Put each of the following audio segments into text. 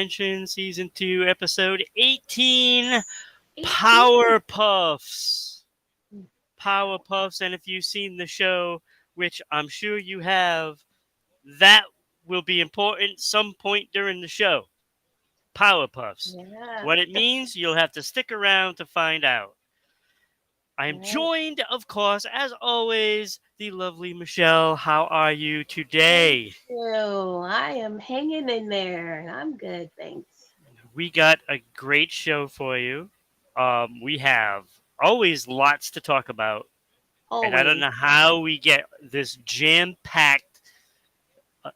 Ascension Season 2, Episode 18, 18. Powerpuffs. Powerpuffs, and if you've seen the show, which I'm sure you have, that will be important some point during the show. Powerpuffs. Yeah. What it means, you'll have to stick around to find out. I am Right. joined, of course, as always, the lovely Michelle. How are you Thank today? you. I am hanging in there and I'm good, thanks. We got a great show for you. We have always lots to talk about, and I don't Always. know how we get this jam-packed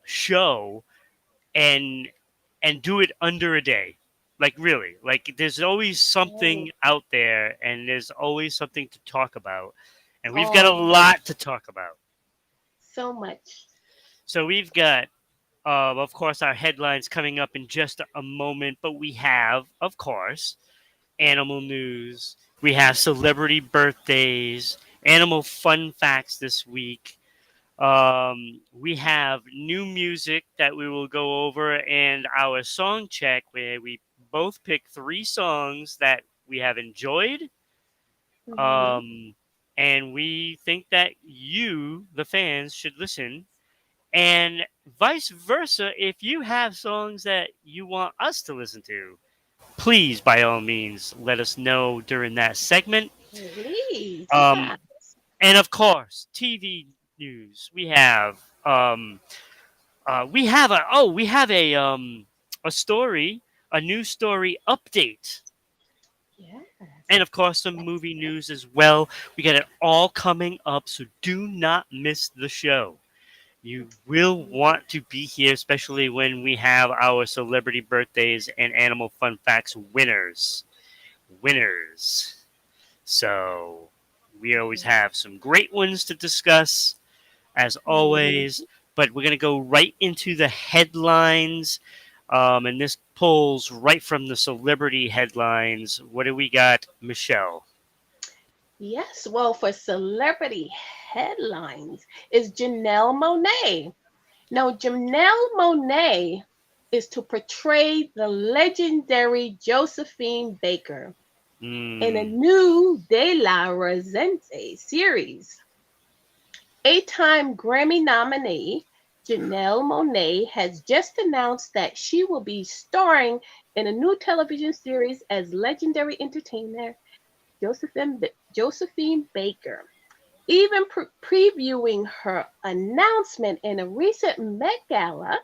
show and do it under a day. Like really, like there's always Right. something out there, and there's always something to talk about, and we've got a Oh, lot to talk about. so much. So we've got, of course, our headlines coming up in just a moment, but we have, of course, animal news. We have celebrity birthdays, animal fun facts this week. We have new music that we will go over, and our song check where we both pick three songs that we have enjoyed. Hmm. Um, and we think that you, the fans, should listen. And vice versa, if you have songs that you want us to listen to, please, by all means, let us know during that segment. Please. Um, Yeah. and of course, TV news. We have a story, a news story update, Yes. and of course some That's movie good. news as well. We got it all coming up, so do not miss the show. You will want to be here, especially when we have our celebrity birthdays and animal fun facts winners. Winners. So we always have some great ones to discuss, as always. Mhm. But we're going to go right into the headlines. And this pulls right from the celebrity headlines. What do we got, Michelle? Yes. Well, for celebrity headlines is Janelle Monae. Now, Janelle Monae is to portray the legendary Josephine Baker in a Hmm. new De La Resente series. Eight-time Grammy nominee Janelle Monae has just announced that she will be starring in a new television series as legendary entertainer Josephine Baker. Even previewing her announcement in a recent Met Gala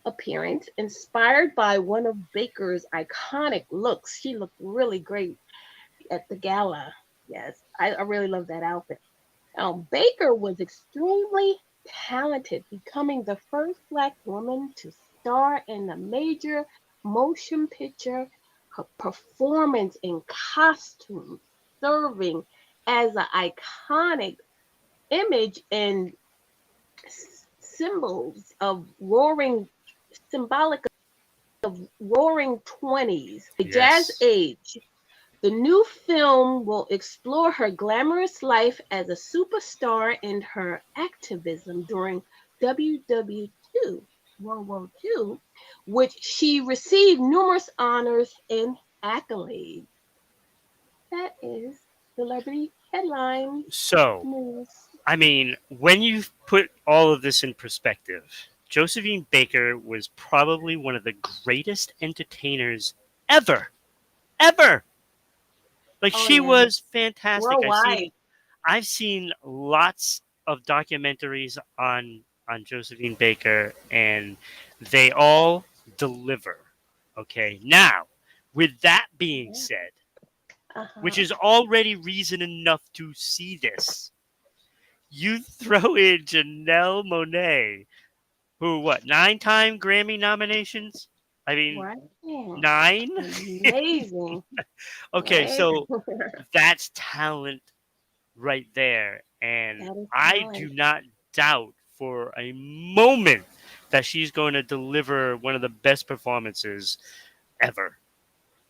appearance, inspired by one of Baker's iconic looks. She looked really great at the gala. Yes, I really love that outfit. Baker was extremely talented, becoming the first Black woman to star in a major motion picture. Her performance in costume serving as an iconic image and symbols of roaring, symbolic of roaring 20s, the jazz Yes. age. The new film will explore her glamorous life as a superstar and her activism during WW2, World War II, which she received numerous honors and accolades. That is celebrity headline So, news. I mean, when you put all of this in perspective, Josephine Baker was probably one of the greatest entertainers ever. Ever. Like Oh she yeah, was fantastic. worldwide. I've seen lots of documentaries on Josephine Baker, and they all deliver. Okay, now with that being Yeah. said, which Uh-huh. is already reason enough to see this, you throw in Janelle Monae, who what 9-time Grammy nominations? I mean Right. Yeah. 9. Amazing. Okay, Right. so that's talent right there. And That is I do talent. not doubt for a moment that she's going to deliver one of the best performances ever.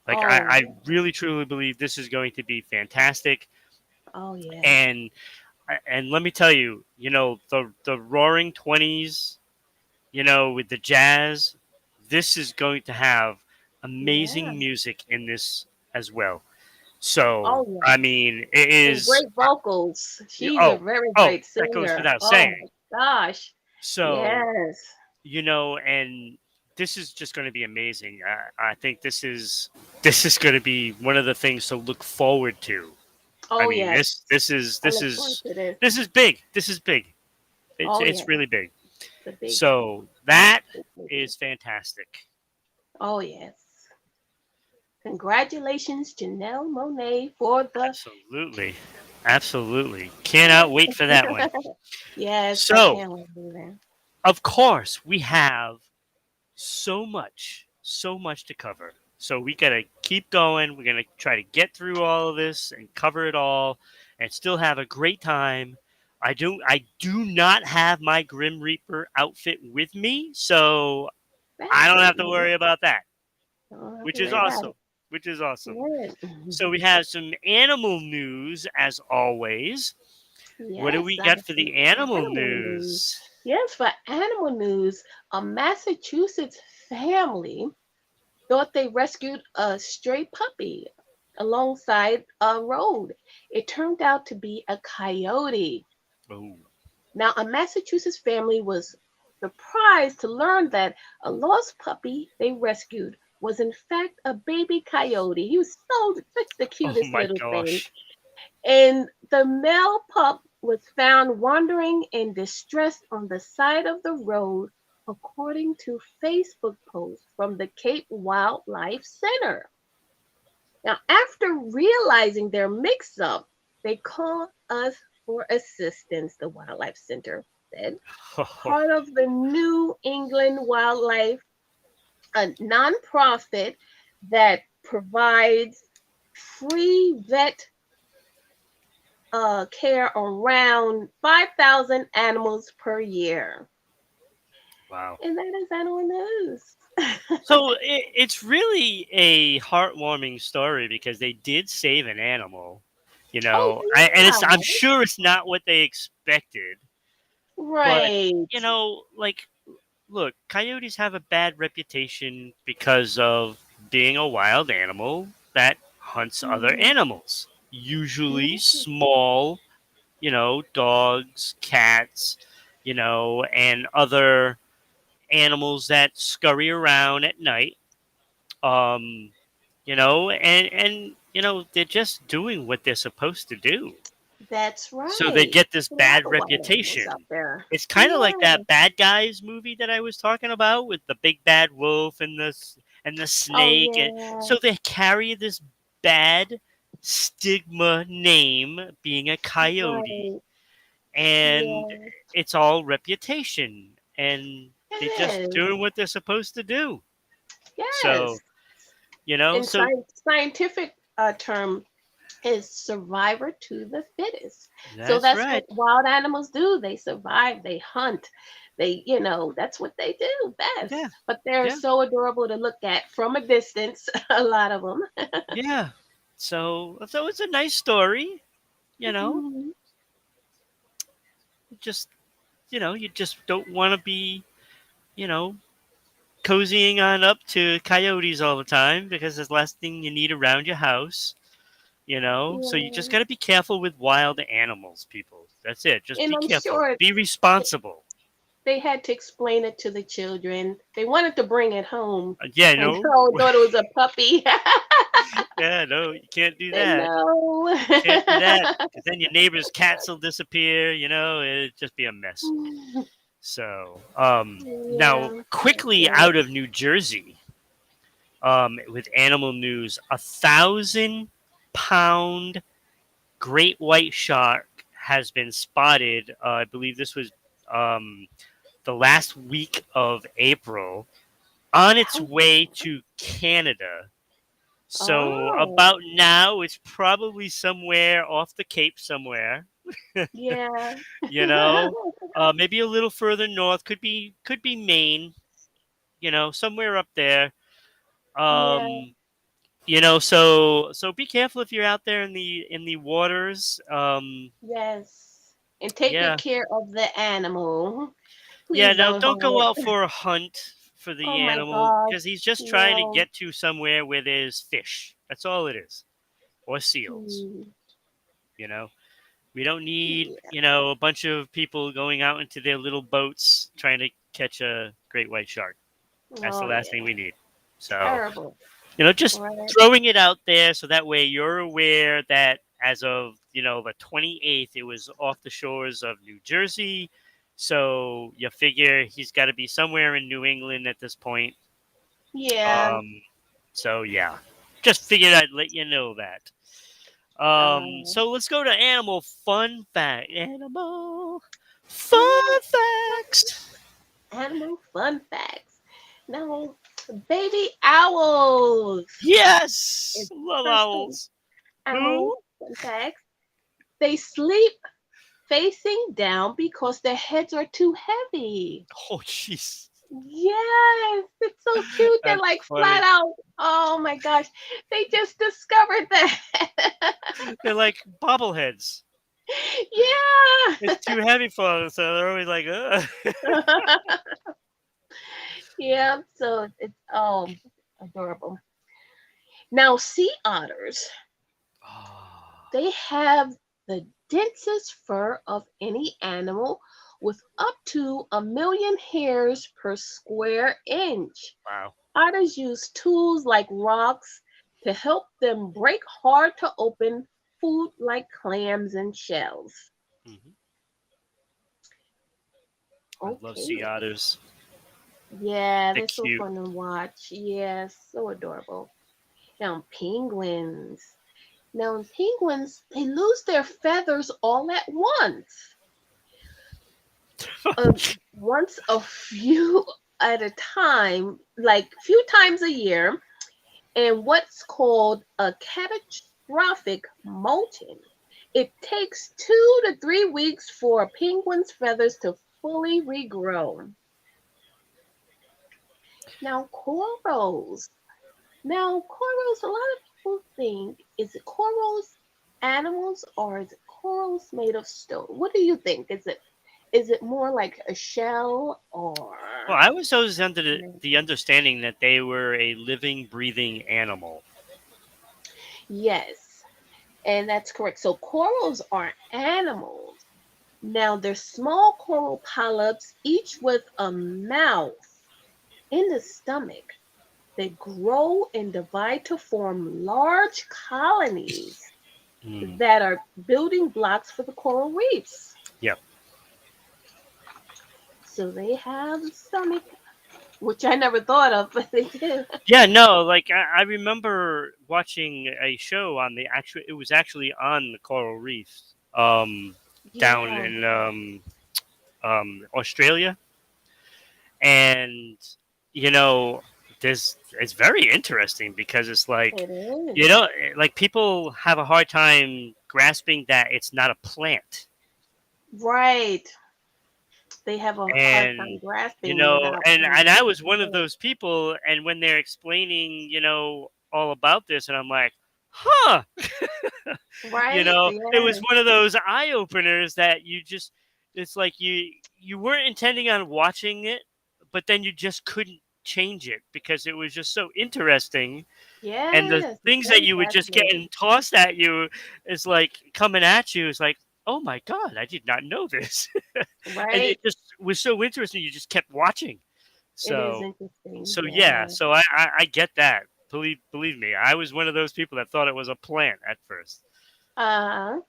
Like, Oh I yeah. really truly believe this is going to be fantastic. Oh yeah. And let me tell you, the Roaring 20s, with the jazz, this is going to have Yeah. amazing music in this as well. So, Oh I yes. mean, it And is. great vocals. She's a Oh, very oh, great that goes singer. without Oh saying. my gosh. So, Yes. and this is just going to be amazing. I think this is going to be one of the things to look forward to. I Oh mean, yes. this is I this look forward is to this. this is big. This is big. Oh It's yes. really big. The big So that big movie. is fantastic. Oh yes. Congratulations, Janelle Monae, for the Absolutely, absolutely. Cannot wait for that one. yes, I So, can't wait to do that. of course, we have so much to cover. So we gotta keep going. We're gonna try to get through all of this and cover it all, and still have a great time. I do not have my Grim Reaper outfit with me, so I That's don't it, have to man. worry about that, Don't have to which is worry about awesome. it. Which is awesome. Yes. So we have some animal news as always. What do Yes, we I got have for some the animal animal news. news? Yes, for animal news, a Massachusetts family thought they rescued a stray puppy alongside a road. It turned out to be a coyote. Oh, Now, a Massachusetts family was surprised to learn that a lost puppy they rescued was in fact a baby coyote. He was such the oh cutest my little thing. gosh. And the male pup was found wandering in distress on the side of the road, according to Facebook posts from the Cape Wildlife Center. Now, after realizing their mix up, they called us for assistance, the Wildlife Center said. Part of the New England Wildlife, a nonprofit that provides free vet care around 5,000 animals per year. Wow. And that is animal news. So it's really a heartwarming story because they did save an animal, Oh, and I'm yeah. sure it's not what they expected, but Right. like, look, coyotes have a bad reputation because of being a wild animal that hunts other Mhm. animals, usually Mhm. small, dogs, cats, and other animals that scurry around at night. Um, they're just doing what they're supposed to do. That's So they right. get this There's a lot bad of wild animals out reputation. there. It's kind of like Yeah. that Bad Guys movie that I was talking about with the big bad wolf and the Oh, snake. And yeah. so they carry this bad stigma name being a coyote, Right. and Yeah. it's all reputation, and they're It just is. doing what they're supposed to do. Yes. So, so Scientific term is survivor to the fittest. So that's that's right. what wild animals do. They survive, they hunt, that's what they do Yeah. best. But they're Yeah. so adorable to look at from a distance, a lot of them. Yeah. So it's a nice story, you know. Mhm. Just you just don't want to be, you know, cozying on up to coyotes all the time because it's the last thing you need around your house, So you just Yeah. got to be careful with wild animals, people. That's it. Just And be I'm careful. sure Be responsible. they had to explain it to the children. They wanted to bring it home. Yeah, And no. so thought it was a puppy. Yeah, no, you can't do They that. know. Can't do that because then your neighbor's cats will disappear. It'd just be a mess. So, now Yeah, that's quickly right. out of New Jersey, with animal news, 1,000-pound great white shark has been spotted. I believe this was um, the last week of April on its way to Canada. So Oh, about now, it's probably somewhere off the Cape somewhere. yeah. you know, maybe a little further north. Could be Maine. Somewhere up there. Yeah, Um, so be careful if you're out there in the waters. yes. And take good Yeah, care of the animal. yeah. Please Now don't don't harm go out it. for a hunt for Oh the my animal gosh. because he's just trying to No. get to somewhere where there's fish. That's all it is, or seals. Hmm. You know, we don't need Yeah. a bunch of people going out into their little boats trying to catch a great white shark. That's the Oh last thing yeah. we need. So Terrible. just Right. throwing it out there so that way you're aware that as of the 28th, it was off the shores of New Jersey. So you figure he's got to be somewhere in New England at this point. Yeah. So yeah, just figured I'd let you know that. Uh, So let's go to animal fun fact. Animal fun facts. animal fun facts. Now, baby owls. Yes, It's love first owls. animal Who? fun facts. They sleep facing down because their heads are too heavy. Oh, jeez, Yes, it's so cute. They're that's like flat funny. out. Oh my gosh, they just discovered that. They're like bobbleheads. Yeah. It's too heavy for them, so they're always like, ugh. Yeah, so it's adorable. Now, sea otters, Oh, they have the densest fur of any animal with up to 1 million hairs per square inch. wow. Otters use tools like rocks to help them break hard to open food like clams and shells. Hmm. I love Okay. sea otters. Yeah, They're they're so cute. fun to watch. Yes, so adorable. Now, penguins. Now, penguins, they lose their feathers all at once. Uh, once a few at a time, like few times a year, and what's called a catastrophic molting. It takes 2 to 3 weeks for a penguin's feathers to fully regrow. Now, corals. Now, corals, a lot of people think, is it corals animals or is it corals made of stone? What do you think? Is it more like a shell or Well, I was always under the understanding that they were a living, breathing animal. yes, and that's correct. So corals are animals. Now they're small coral polyps, each with a mouth in the stomach. They grow and divide to form large colonies Mm. that are building blocks for the coral reefs. Yep. So they have a stomach, which I never thought of, but they do. Yeah, no, like I remember watching a show on the actual. It was actually on the coral reefs, down Yeah, in Australia, and you know, this it's very interesting because it's like it is. like people have a hard time grasping that it's not a plant, Right. They have a hard time and grasping without and playing. I was one of Right. those people, and when they're explaining, all about this, and I'm like, huh. Right? It was Yes. one of those eye openers that it's like you weren't intending on watching it, but then you just couldn't change it because it was just so interesting. And the Yes. things that Very you would just fascinating. getting tossed at you is like coming at you. It's like, oh my God, I did not know this. And Right? it just was so interesting. You just kept watching. It is So, interesting. so yeah. Yeah. So I get that. Believe me, I was one of those people that thought it was a plant at first. Uh,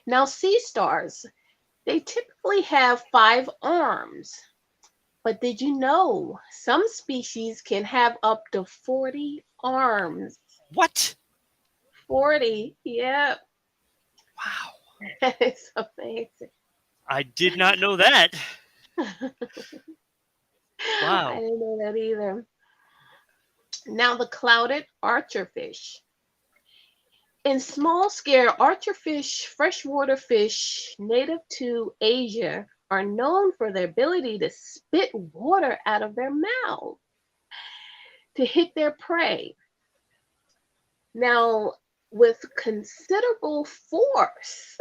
Now, sea stars, they typically have 5 arms. But did you know some species can have up to 40 arms? What? 40. Yep. Wow. That is amazing. I did not know that. I Wow. didn't know that either. Now, the clouded archerfish. In small scale, archerfish, freshwater fish native to Asia, are known for their ability to spit water out of their mouth to hit their prey. Now, with considerable force.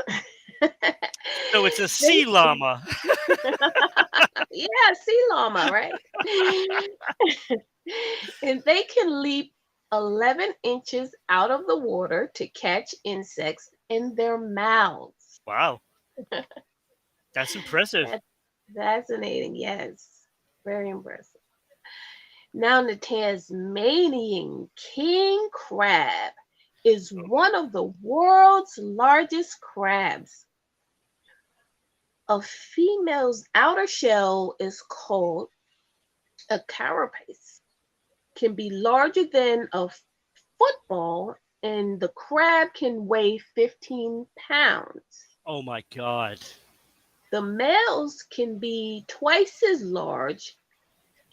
So it's a They sea llama. yeah, sea llama, right? And they can leap 11 inches out of the water to catch insects in their mouths. Wow, that's impressive. That's fascinating, yes. Very impressive. Now, the Tasmanian king crab is one of the world's largest crabs. A female's outer shell is called a carapace, can be larger than a football, and the crab can weigh 15 pounds. Oh my god. The males can be twice as large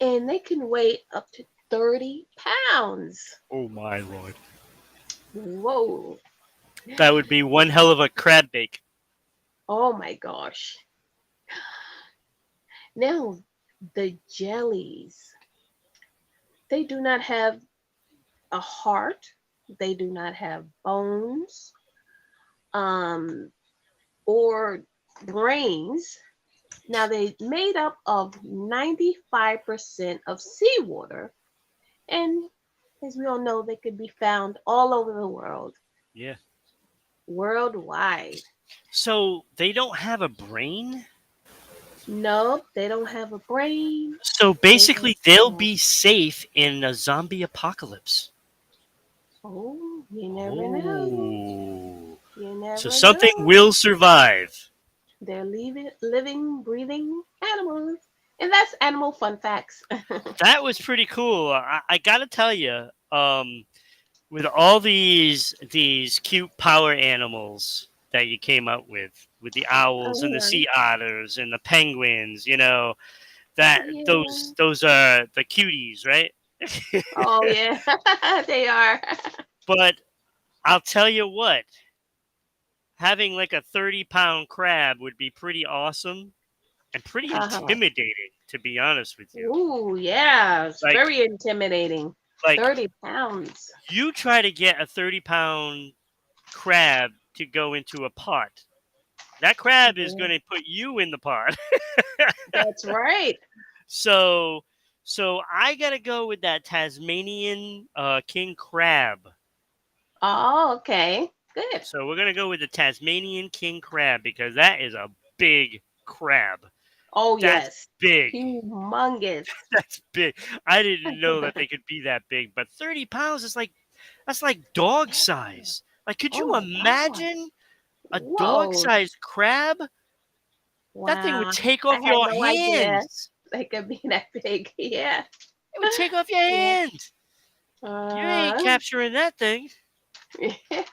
and they can weigh up to 30 pounds. Oh my lord. Whoa. That would be one hell of a crab bake. Oh my gosh. Now, the jellies, they do not have a heart, they do not have bones, um, or brains. Now, they made up of 95% of seawater, and as we all know, they could be found all over the world, Yeah. worldwide. So they don't have a brain? No, they don't have a brain. So They don't basically they'll have. be safe in a zombie apocalypse. Oh, you never know. Oh. You So never something know. will survive. They're living, breathing animals. And that's animal fun facts. That was pretty cool. I gotta tell you, with all these cute power animals that you came up with the owls and the Uh-huh. sea otters and the penguins, that Yeah. those are the cuties, right? Oh, yeah. They are. But I'll tell you what, having like a 30-pound crab would be pretty awesome and pretty Uh-huh. intimidating, to be honest with you. Ooh, yeah. It's Like very intimidating. like 30 pounds. you try to get a 30-pound crab to go into a pot. That crab is Yeah, going to put you in the pot. that's right. so so I got to go with that Tasmanian king crab. Oh, okay. Good. So we're going to go with the Tasmanian king crab because that is a big crab. Oh, That's yes. big. Humongous. That's big. I didn't know that they could be that big, but 30 pounds is like that's like dog size. Like, could Oh you my God. imagine a dog Whoa. sized crab? That thing would Wow. take I off had your no idea hands. they could be that big. Yeah. It would take off your Yeah. hands. You ain't Uh, capturing that thing. yeah.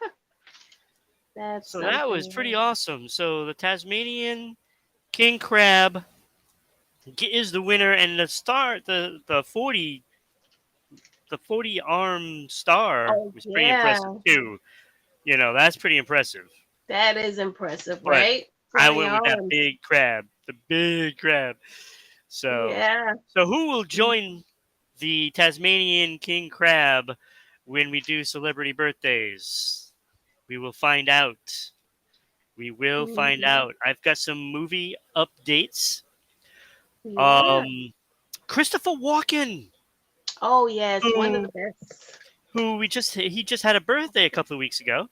That's So that was something. pretty awesome. So the Tasmanian king crab is the winner, and the 40 arm star Oh, was pretty yeah. impressive too. That's pretty impressive. That is impressive, But right? I 40 went with that arms. big crab, the big crab. So, Yeah. so who will join the Tasmanian king crab when we do celebrity birthdays? We will find out. We will find Mhm. out. I've got some movie updates. Yeah. Um, Christopher Walken, Oh, yes. One of who the best. who he just had a birthday a couple of weeks ago,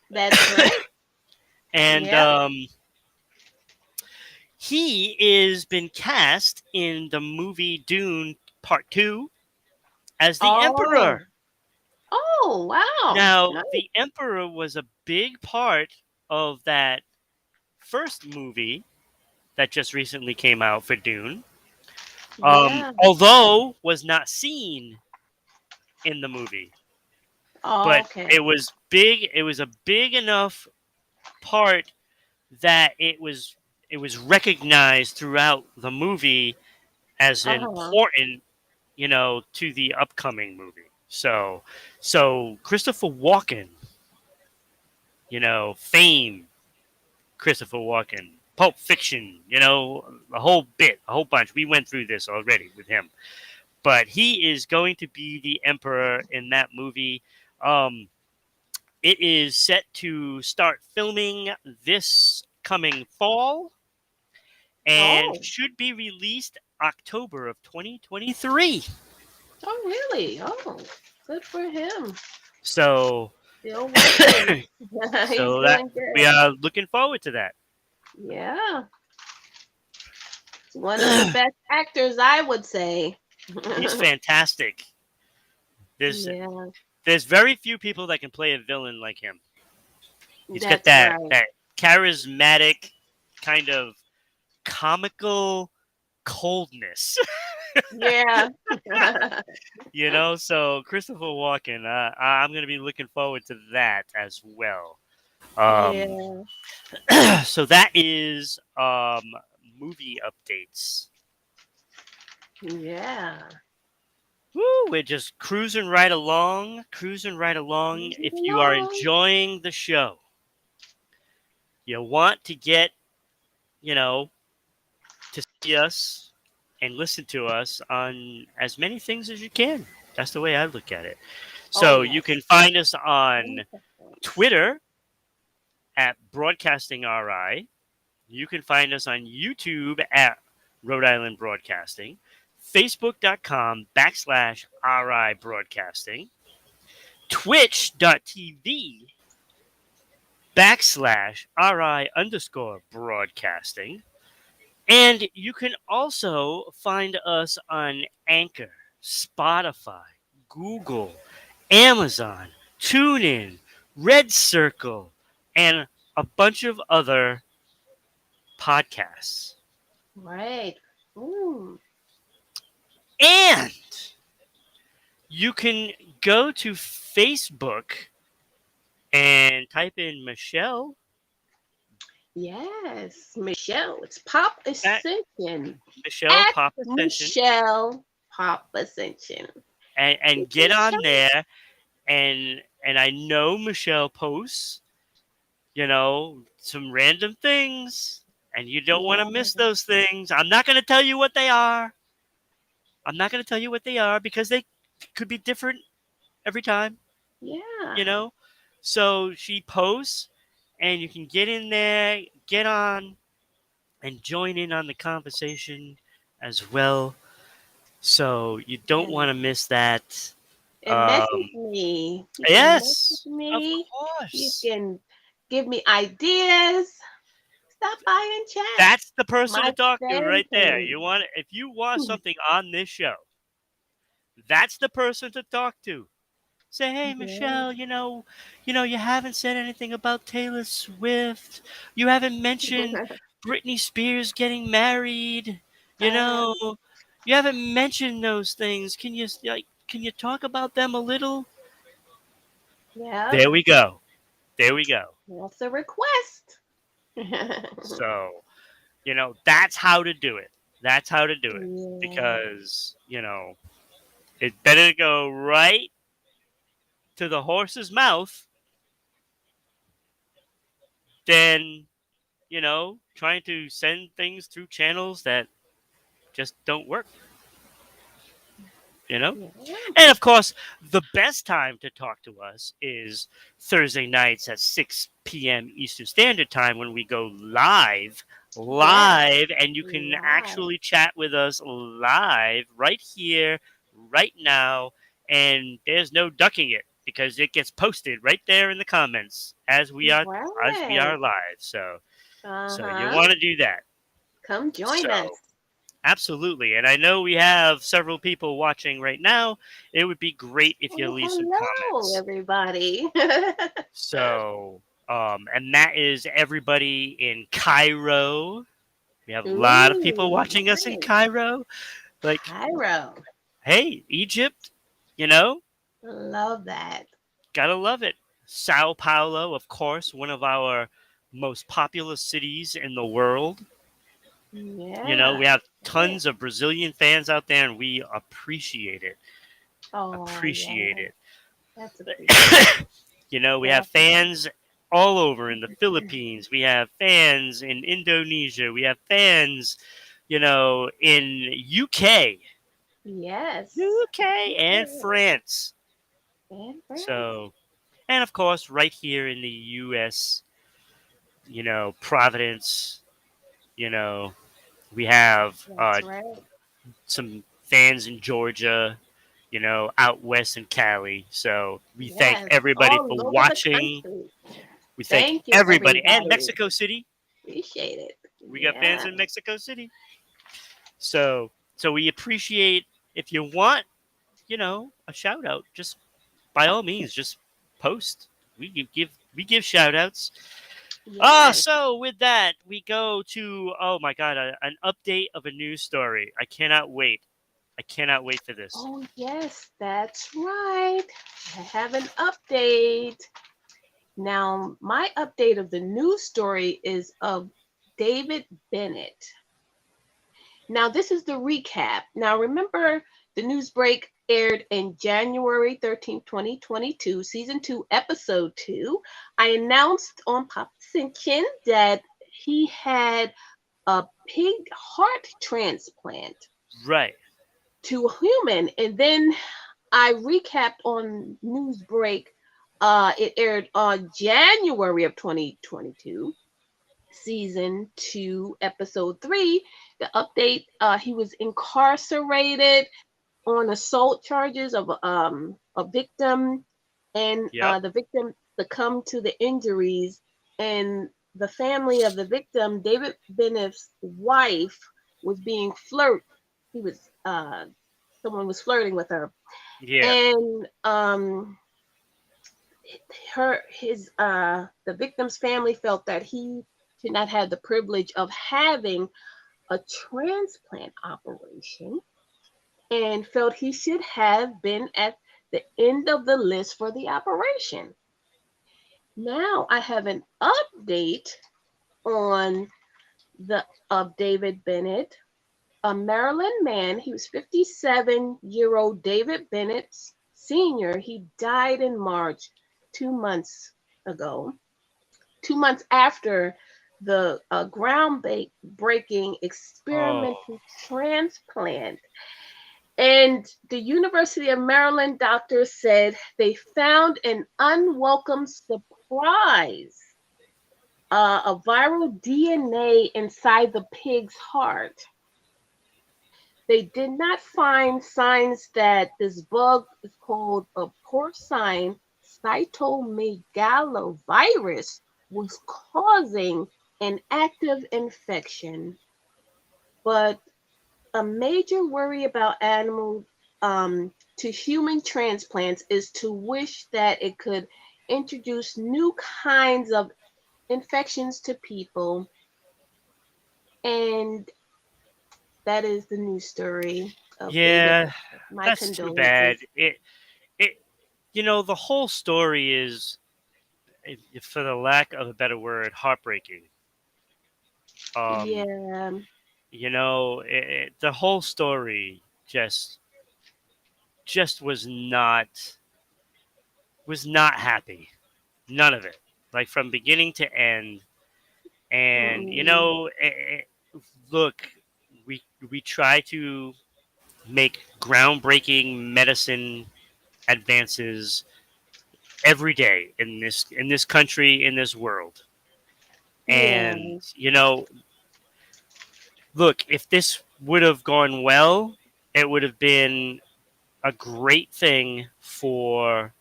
That's right. and Yep. he is been cast in the movie Dune Part Two as the Oh. Emperor. Oh, wow. Now, Nice. the Emperor was a big part of that first movie that just recently came out for Dune. Yeah. Although was not seen in the movie, Oh, but okay. it was big. It was a big enough part that it was recognized throughout the movie as Uh-huh. important, to the upcoming movie. So Christopher Walken, fame, Christopher Walken, Pulp Fiction, a whole bit, a whole bunch. We went through this already with him, but he is going to be the Emperor in that movie. Um, it is set to start filming this coming fall and Oh, should be released October of 2023. oh, really? Oh, good for him. So, Still working. He's so that doing we good. are looking forward to that. Yeah. He's one of the best actors, I would say. He's fantastic. There's Yeah, there's very few people that can play a villain like him. He's got that's right. that charismatic kind of comical coldness. Yeah. So Christopher Walken, I'm going to be looking forward to that as well. Um, Yeah. so that is movie updates. Yeah. Woo, we're just cruising right along, If you are Long. enjoying the show, you want to get, you know, to see us and listen to us on as many things as you can. That's the way I look at it. Oh, So you yes. can find us on 100%. Twitter at Broadcasting RI. You can find us on YouTube at Rhode Island Broadcasting, Facebook.com/RI Broadcasting, Twitch.tv /RI_broadcasting. And you can also find us on Anchor, Spotify, Google, Amazon, TuneIn, Red Circle, and a bunch of other podcasts. Right. Ooh. And you can go to Facebook and type in Michelle. Yes. Michelle. It's Pop At Ascension. Michelle At Pop Ascension. Michelle Pop Ascension. And You get can on show. there. And I know Michelle posts, some random things. And you don't want to miss Yeah. those things. I'm not going to tell you what they are. Because they could be different every time, you Yeah. know? So she posts, and you can get in there, get on, and join in on the conversation as well. So you don't want And, to miss that. and Um, message me. You can message yes, of me. You course. can give me ideas. Stop by and chat. That's the person to My talk to right there. favorite. If you want something on this show, that's the person to talk to. Say, hey, Yeah. Michelle, you haven't said anything about Taylor Swift. You haven't mentioned Britney Spears getting married. You uh, know, you haven't mentioned those things. Can you talk about them a little? yeah. There we go. There we go. That's a request. So, that's how to do it. That's how to do it. Yeah. Because, it's better to go right to the horse's mouth than, trying to send things through channels that just don't work, you know? Yeah. And of course, the best time to talk to us is Thursday nights at 6 p.m. Eastern Standard Time when we go live. Yes. And you can Live. actually chat with us live right here, right now. And there's no ducking it because it gets posted right there in the comments as we are Right. live. So you Uh-huh. want to do that. Come join So us. absolutely. And I know we have several people watching right now. It would be great if you Oh, leave some hello, comments. everybody. So, and that is everybody in Cairo. We have a lot of people Ooh, watching us in nice. Cairo. Like, Cairo. hey, Egypt, you know, Love that. gotta love it. Sao Paulo, of course, one of our most populous cities in the world. Yeah. We have Yeah. tons of Brazilian fans out there, and we appreciate it. Oh, Appreciate yeah. it. That's appreciated. We have fans Definitely. all over in the Philippines. We have fans in Indonesia. We have fans, in Yes. UK and Yes. France. And France. So, and of course, right here in the U.S., Providence. You know, we have That's right. some fans in Georgia, out west in Cali. So we thank Yes, everybody all for over the watching. country. We thank Thank you, everybody. And everybody. Mexico City. Appreciate it. We got fans Yeah. in Mexico City. So we appreciate if you want, a shout out, just by all means, just post. We give shout outs. Yes. So with that, we go to, oh my god, an update of a news story. I cannot wait. I cannot wait for this. Oh, yes, that's right. I have an update. Now, my update of the news story is of David Bennett. Now, this is the recap. Now, remember, the news break aired in January 13th, 2022, season 2, episode 2. I announced on Pop Ascension that he had a pig heart transplant Right. to a human. And then I recapped on Newsbreak. It aired on January of 2022, season 2, episode 3. The update, he was incarcerated on assault charges of a victim, and Yep. the victim succumbed to the injuries. And the family of the victim, David Bennett's wife, was being flirt. He was someone was flirting with her, Yeah. and the victim's family felt that he should not have the privilege of having a transplant operation, and felt he should have been at the end of the list for the operation. Now I have an update on the of David Bennett, a Maryland man. He was 57-year-old David Bennett Sr. He died in March, 2 months ago, 2 months after the groundbreaking Oh. experimental transplant. And the University of Maryland doctors said they found an unwelcome surprise, a viral DNA inside the pig's heart. They did not find signs that this bug is called a porcine cytomegalovirus was causing an active infection. But a major worry about animal to human transplants is to wish that it could introduce new kinds of infections to people. And that is the news story of David. Yeah, My that's too bad. condolences. It the whole story is, for the lack of a better word, heartbreaking. Um, Yeah. the whole story just was not happy. None of it, like from beginning to end. And Mm, look, we try to make groundbreaking medicine advances every day in this country, in this world. yeah. And look, if this would have gone well, it would have been a great thing for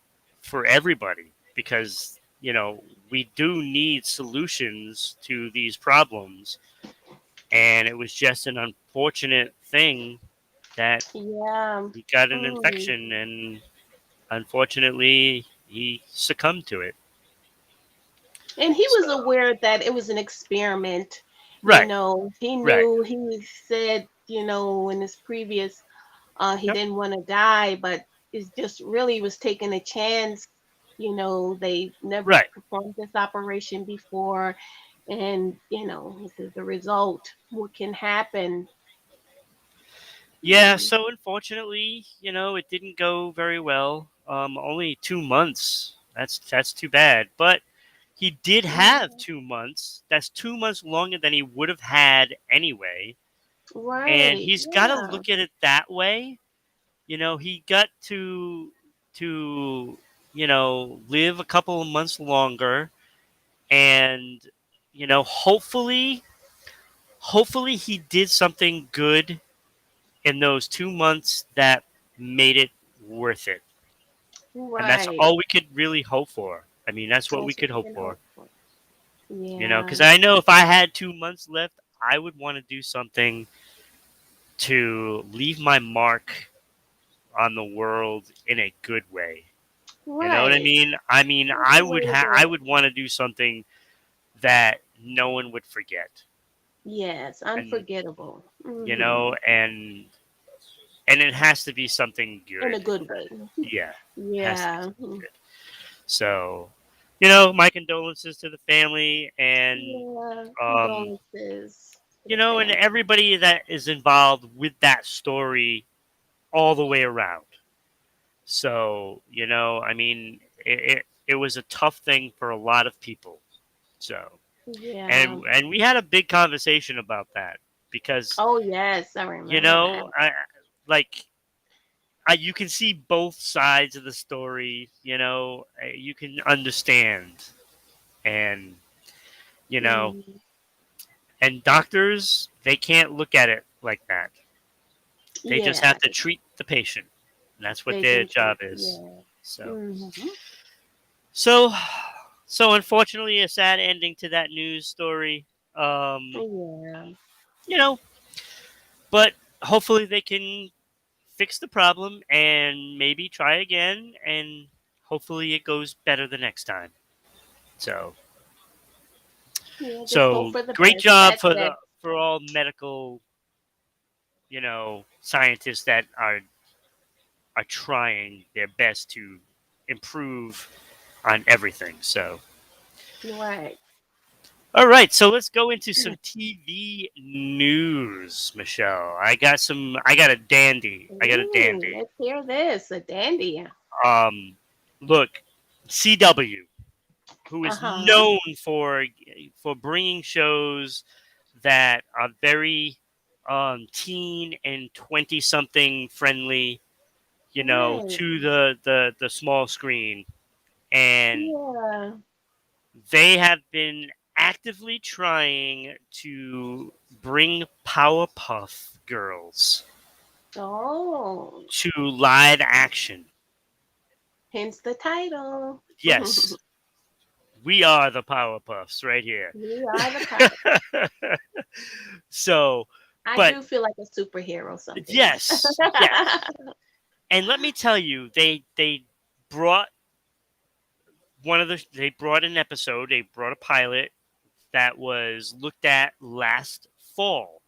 everybody, because we do need solutions to these problems. And it was just an unfortunate thing that Yeah. he got an Mm. infection, and unfortunately he succumbed to it. And he was So aware that it was an experiment. right, He right. knew, he said, in his previous, he Yep. didn't want to die, but it just really was taking a chance. They never Right. performed this operation before. And, this is the result. What can happen? Yeah, Mm, so unfortunately, it didn't go very well. Only 2 months. That's too bad. But he did have yeah. 2 months. That's 2 months longer than he would have had anyway. And Right. he's got to Yeah. look at it that way. He got to live a couple of months longer, and hopefully he did something good in those 2 months that made it worth it. And that's Right. all we could really hope for. I mean, that's what we That's what could we hope can for. hope for. Yeah. Because I know if I had 2 months left, I would want to do something to leave my mark on the world in a good way. You know what I Right. mean? I mean, That's the way to do I it. would want to do something that no one would forget, Yes. and Unforgettable. you Hmm. know, and it has to be something In a good. good way. Yeah, it has to be Yeah. something good. So, my condolences to the family, and Yeah. um, Condolences to the and family. everybody that is involved with that story all the way around. So, I mean, it was a tough thing for a lot of people. So, Yeah. and we had a big conversation about that because, Oh, yes. I remember that. like, you can see both sides of the story. You can understand, and you know, Hmm. and doctors, they can't look at it like that. They just Yeah. have to treat the patient. And that's what They their do job too. is. Yeah. So, Hmm. so, so unfortunately, a sad ending to that news story. Um, Yeah. you know, but hopefully they can fix the problem and maybe try again, and hopefully it goes better the next time. So, Yeah. Just hope so for the great best. job That's for it. all medical, scientists that are trying their best to improve on everything. So, Right. all right, so let's go into some TV news, Michelle. I got a dandy. I got a Ooh, dandy. let's hear this. A dandy. Um, look, CW, who Uh is huh. known for bringing shows that are very teen and 20 something friendly, Right. to the small screen, and Yeah. they have been actively trying to bring Powerpuff Girls Oh, to live action. hence the title. Yes, we are the Powerpuffs right here. We are the power. So, I but do feel like a superhero some days. yes, yes. And let me tell you, they brought they brought an episode, they brought a pilot that was looked at last fall,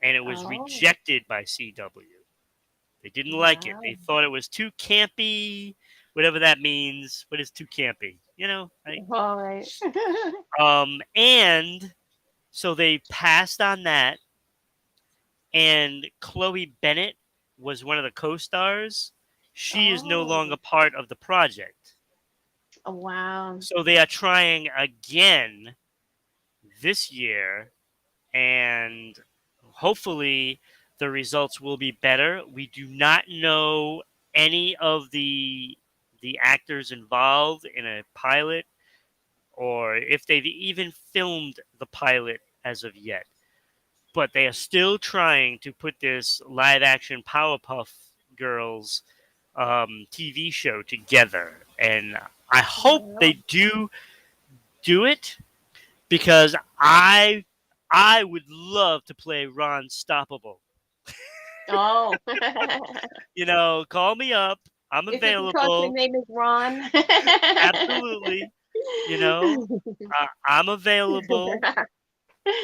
and it was Oh, rejected by CW. They didn't like it. wow. They thought it was too campy, whatever that means. What is too campy? All right. And so they passed on that. And Chloe Bennett was one of the co-stars. She is no Oh, longer part of the project. wow. So they are trying again this year, and hopefully the results will be better. We do not know any of the actors involved in a pilot, or if they've even filmed the pilot as of yet. But they are still trying to put this live action Powerpuff Girls TV show together, and I hope they Wow. do it, because I would love to play Ron Stoppable. Oh. Call me up. I'm Is it because your available. name is Ron? Absolutely. You know, I'm available.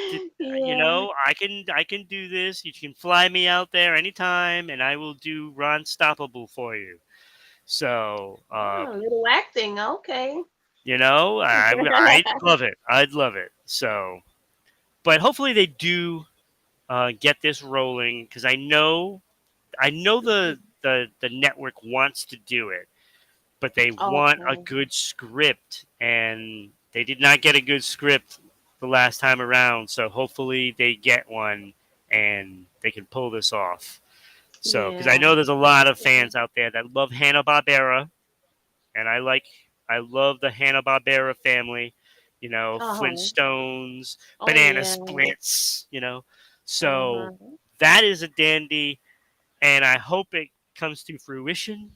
To, Yeah. I can do this. You can fly me out there anytime, and I will do Ron Stoppable for you. So, Oh, a little acting. Okay. I'd love it. I'd love it. So, but hopefully they do get this rolling, because I know the network wants to do it, but they want a Okay. good script, and they did not get a good script the last time around. So hopefully they get one and they can pull this off. So, because I Yeah. know there's a lot of fans out there that love Hanna Barbera, and I love the Hanna Barbera family. Uh-huh. Flintstones, Oh banana yeah. splits, So Uh-huh. that is a dandy, and I hope it comes to fruition.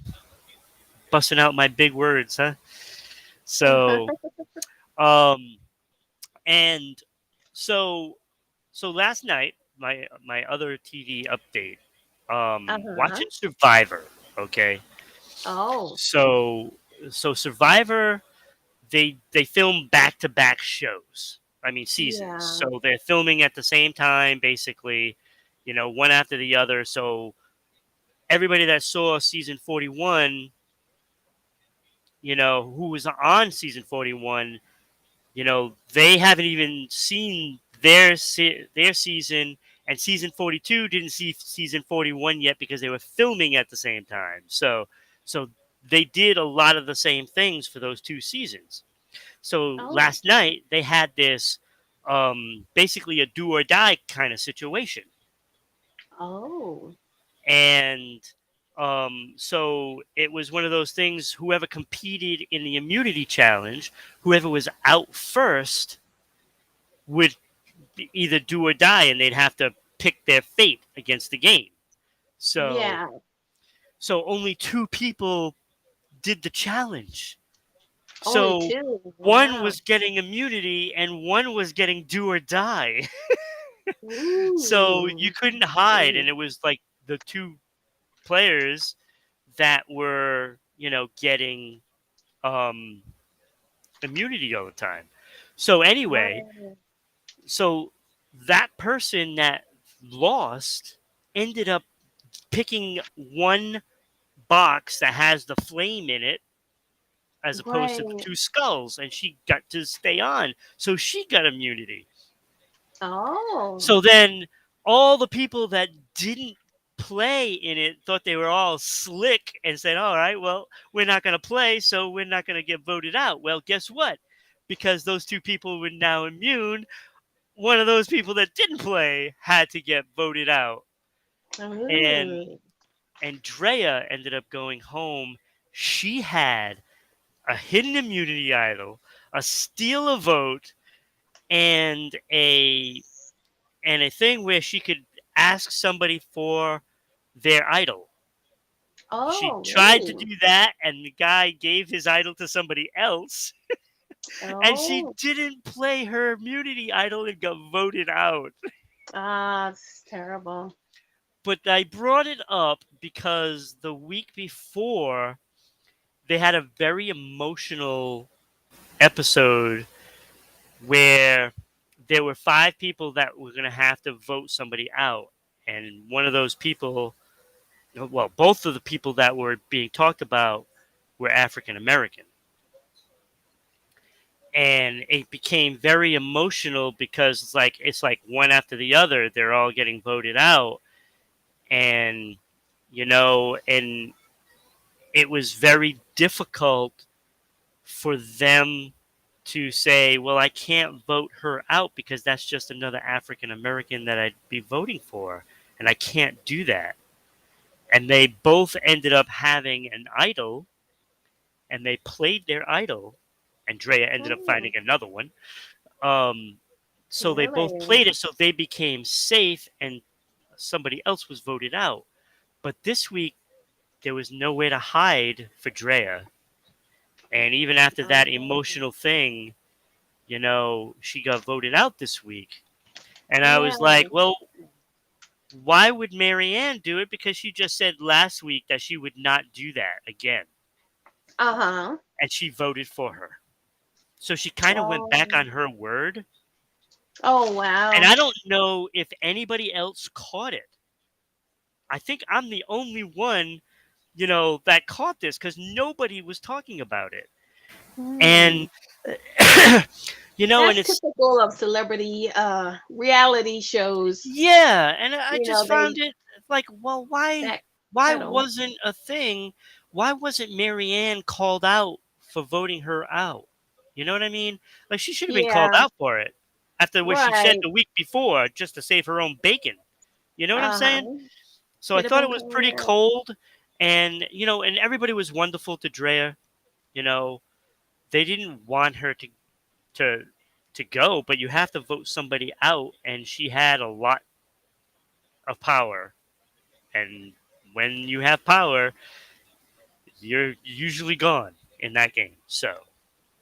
Busting out my big words, huh? So, um, and so so last night, my other TV update, Uh-huh. watching Survivor. Okay, Oh. so Survivor, they film back to back shows. I mean seasons. Yeah. So they're filming at the same time, basically, one after the other. So everybody that saw season 41, who was on season 41, they haven't even seen their season, and season 42 didn't see season 41 yet because they were filming at the same time. So they did a lot of the same things for those two seasons. So Oh. last night they had this, basically a do or die kind of situation, Oh. and so it was one of those things. Whoever competed in the immunity challenge, whoever was out first, would either do or die, and they'd have to pick their fate against the game. So, Yeah. so only two people did the challenge. Only So two. one Wow. was getting immunity and one was getting do or die. So you Ooh. couldn't hide, and Ooh. it was like the two players that were, getting um, immunity all the time. So anyway, Oh. so that person that lost ended up picking one box that has the flame in it as opposed to the Right. two skulls, and she got to stay on, so she got immunity. Oh. So then all the people that didn't play in it thought they were all slick and said, all right, well, we're not going to play, so we're not going to get voted out. Well, guess what? Because those two people were now immune, one of those people that didn't play had to get voted out. And Ooh. Andrea ended up going home. She had a hidden immunity idol, a steal a vote, and a thing where she could ask somebody for their idol. She Oh, tried to really? do that, and the guy gave his idol to somebody else, and she Oh. didn't play her immunity idol and got voted out. Ah, it's terrible. But I brought it up because the week before they had a very emotional episode where there were five people that were going to have to vote somebody out. And one of those people, well, both of the people that were being talked about were African American. And it became very emotional because it's like one after the other, they're all getting voted out. And, and it was very difficult for them to say, well, I can't vote her out because that's just another African American that I'd be voting for. And I can't do that. And they both ended up having an idol, and they played their idol. Andrea ended up Hmm. finding another one. Um, so they both Really? played it, so they became safe, and somebody else was voted out. But this week, there was nowhere to hide for Drea. And even after that Oh. emotional thing, she got voted out this week. And I Yeah. was like, well, why would Marianne do it? Because she just said last week that she would not do that again. Uh-huh. And she voted for her. So she kind of went back Oh. on her word. Oh, And wow. I don't know if anybody else caught it. I think I'm the only one, that caught this because nobody was talking about it. Hmm. And, and That's it's, typical of celebrity reality shows. yeah. And I just found They it like, well, why backpedal. wasn't a thing? Why wasn't Marianne called out for voting her out? You know what I mean? Like, she should have been called Yeah. out for it after what she said Right. the week before just to save her own bacon. You know what I'm saying? Uh-huh. So I Should have thought been it was called pretty out. cold, and everybody was wonderful to Drea. You know, they didn't want her to to go, but you have to vote somebody out, and she had a lot of power. And when you have power, you're usually gone in that game. So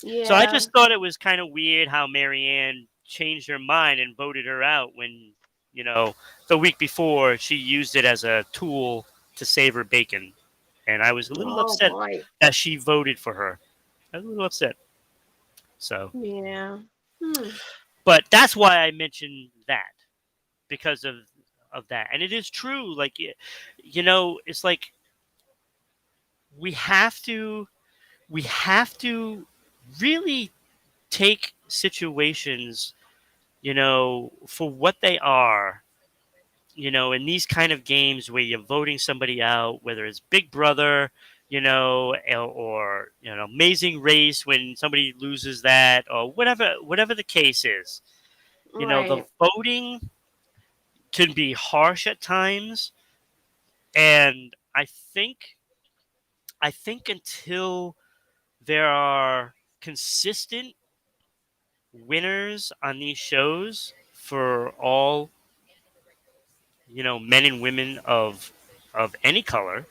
I Yeah. just thought it was kind of weird how Marianne changed her mind and voted her out when, you know, the week before she used it as a tool to save her bacon. And I was a little Oh upset boy. that she voted for her. I was a little upset. So, Yeah. Hmm. but that's why I mentioned that, because of that. And it is true. Like, it's like we have to we have to really take situations, for what they are, in these kind of games where you're voting somebody out, whether it's Big Brother, or Amazing Race when somebody loses that, or whatever the case is. The Right. voting can be harsh at times, and I think until there are consistent winners on these shows for all, men and women of any color,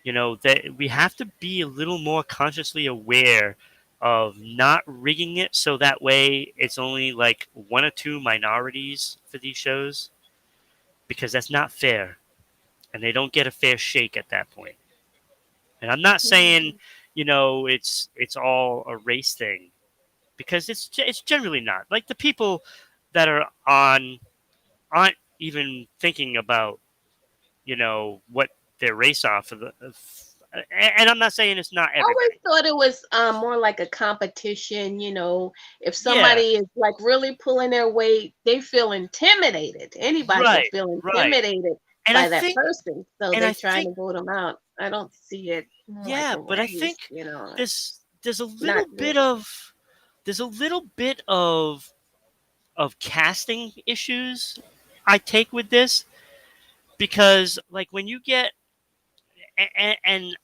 that we have to be a little more consciously aware of not rigging it so that way it's only like one or two minorities for these shows, because that's not fair, and they don't get a fair shake at that point. And I'm not saying, Mhm. it's all a race thing, because it's generally not. Like, the people that are on aren't even thinking about, what their race off of and I'm not saying it's not I always everybody. thought it was more like a competition. If Yeah, somebody is like really pulling their weight, they feel intimidated. Anybody can right, feel right. intimidated And I by that think, person, so and they I trying think, to vote them out. I don't see it more like yeah, a but I race. think there's a Not little bit really. of there's a little bit of casting issues I take with this, because, like, when you get and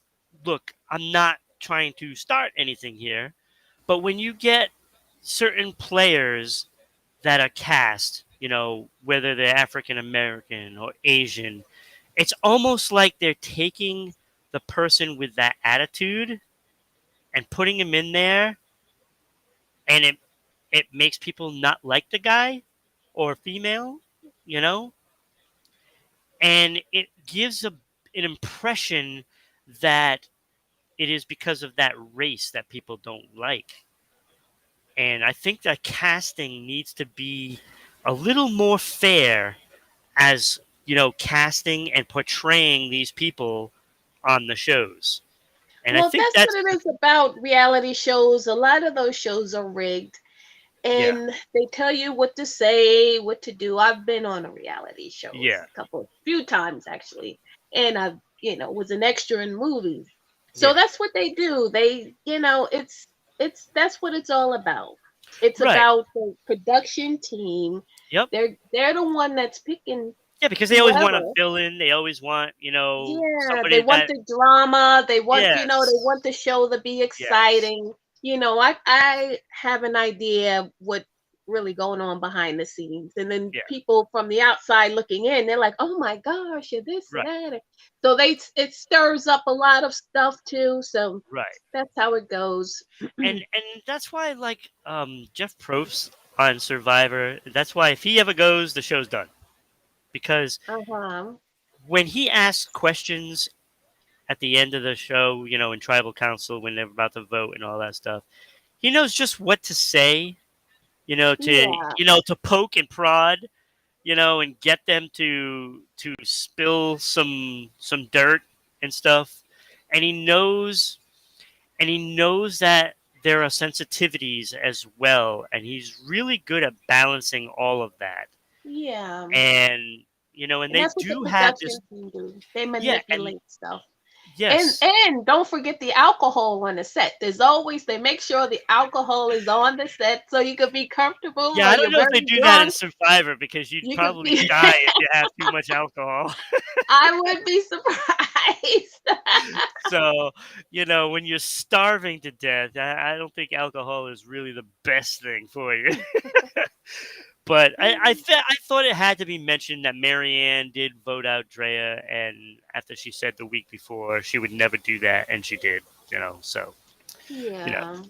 look, I'm not trying to start anything here, but when you get certain players that are cast, whether they're African American or Asian, it's almost like they're taking the person with that attitude and putting him in there, and it makes people not like the guy or female, you know, and it gives an impression that it is because of that race that people don't like. And I think that casting needs to be a little more fair, as casting and portraying these people on the shows. And I Well, think that's that's, what it is about reality shows. A lot of those shows are rigged, yeah, and they tell you what to say, what to do. I've been on a reality shows yeah, few times actually, and I, was an extra in movies. So yeah, that's what they do. It's that's what it's all about. It's right, about the production team. yep, They're the one that's picking yeah, because they always want a whoever. villain. They always want, Yeah, they somebody want that, the drama. They yes, want the show to be yes, exciting. I have an idea what really going on behind the scenes, and then yeah, people from the outside looking in, they're like, "Oh my gosh, you're this and right, that." So it stirs up a lot of stuff too. So right. that's how it goes. And that's why, like, Jeff Probst on Survivor. That's why if he ever goes, the show's done, because Uh-huh. when he asks questions at the end of the show, in tribal council when they're about to vote and all that stuff, he knows just what to say, Yeah. to poke and prod, and get them to spill some dirt and stuff. And he knows that there are sensitivities as well, and he's really good at balancing all of that. Yeah. And and And they that's what the do have this, production team do. They yeah, and manipulate stuff. And yes. and don't forget the alcohol on the set. They make sure the alcohol is on the set so you could be comfortable Yeah, or I don't you're know if they very do that in drunk. Survivor, because you'd You could probably be die if you have too much alcohol. I would be surprised. Nice. So, when you're starving to death, I don't think alcohol is really the best thing for you. But I thought it had to be mentioned that Marianne did vote out Drea, and after she said the week before she would never do that, and she did. So you know. Yeah.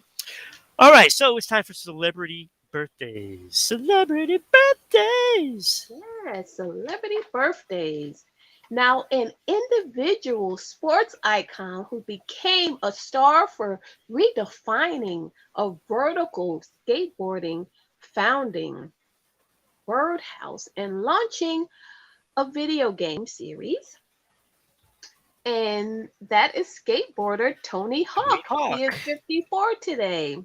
All right, so it's time for celebrity birthdays. Celebrity birthdays. Yeah, celebrity birthdays. Now, an individual sports icon who became a star for redefining a vertical skateboarding, founding Birdhouse, and launching a video game series. And that is skateboarder Tony Tony Hawk. He Hawk. is 54 today.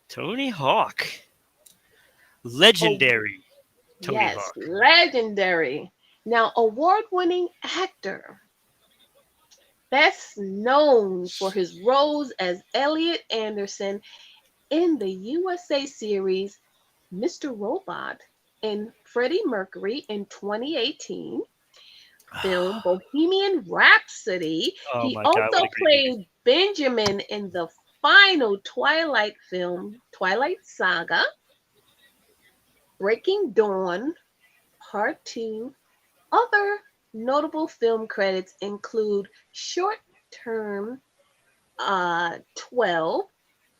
Tony Hawk. Oh, Legendary Tony yes, Hawk. legendary. Now, award-winning actor, best known for his roles as Elliot Anderson in the USA series Mr. Robot and Freddie Mercury in 2018, film Bohemian Rhapsody. Oh He my God, what also a great movie. played Benjamin in the final Twilight film, Twilight Saga, Breaking Dawn, Part 2. Other notable film credits include Short Term 12,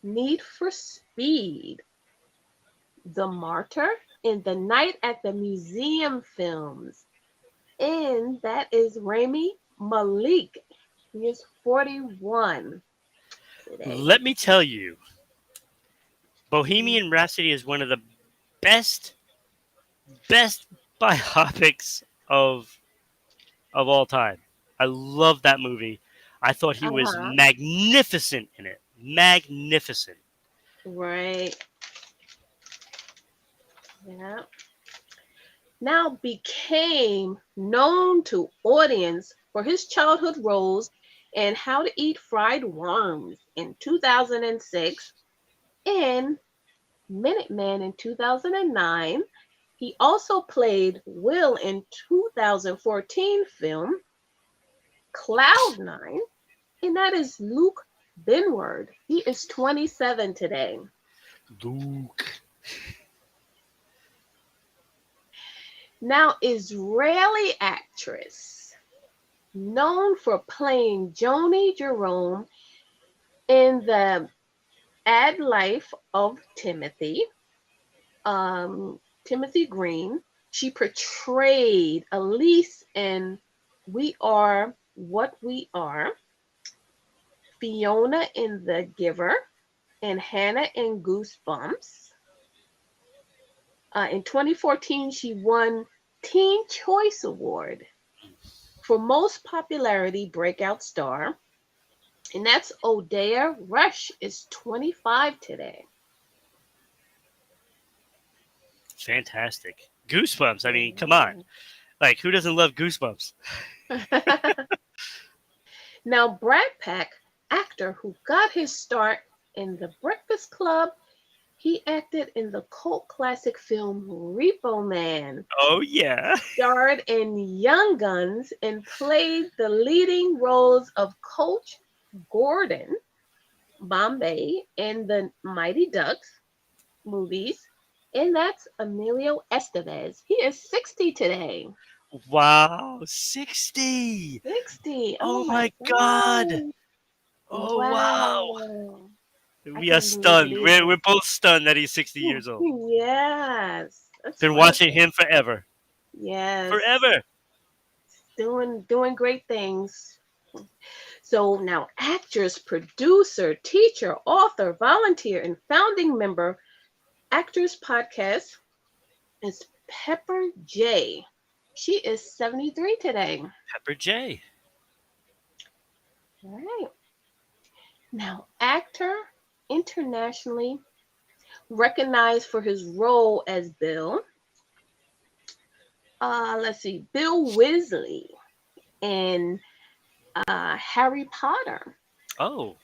Need for Speed, The Martyr, and The Night at the Museum films. And that is Rami Malik. He is 41 today. Let me tell you, Bohemian Rhapsody is one of the best biopics of all time. I love that movie. I thought he was Uh-huh. magnificent in it. Magnificent. Right. Yeah. Now became known to audience for his childhood roles in How to Eat Fried Worms in 2006 and Minuteman in 2009. He also played Will in 2014 film Cloud9, and that is Luke Benward. He is 27 today. Luke. Now, Israeli actress known for playing Joni Jerome in the Ad Life of Timothy, Timothy Green. She portrayed Elise in We Are What We Are, Fiona in The Giver, and Hannah in Goosebumps. In 2014, she won Teen Choice Award for Most Popularity Breakout Star. And that's Odeya Rush is 25 today. Fantastic. Goosebumps. I mean, come on. Like, who doesn't love Goosebumps? Now, Brad Pack, actor who got his start in The Breakfast Club, he acted in the cult classic film Repo Man. Oh, yeah. Starred in Young Guns and played the leading roles of Coach Gordon Bombay in the Mighty Ducks movies. And that's Emilio Estevez. He is 60 today. Wow. 60. 60. Oh, Oh my my God. God. Oh, wow. Wow. I We are can't believe it stunned. We're either. both stunned that he's 60 years old. Yes. That's Been watching wonderful. him forever. Yes. Forever. Doing great things. So now actress, producer, teacher, author, volunteer, and founding member, Actors Podcast is Pepper J. She is 73 today. Pepper J. All right. Now, actor, internationally recognized for his role as Bill. Let's see, Bill Wisley in Harry Potter. Oh.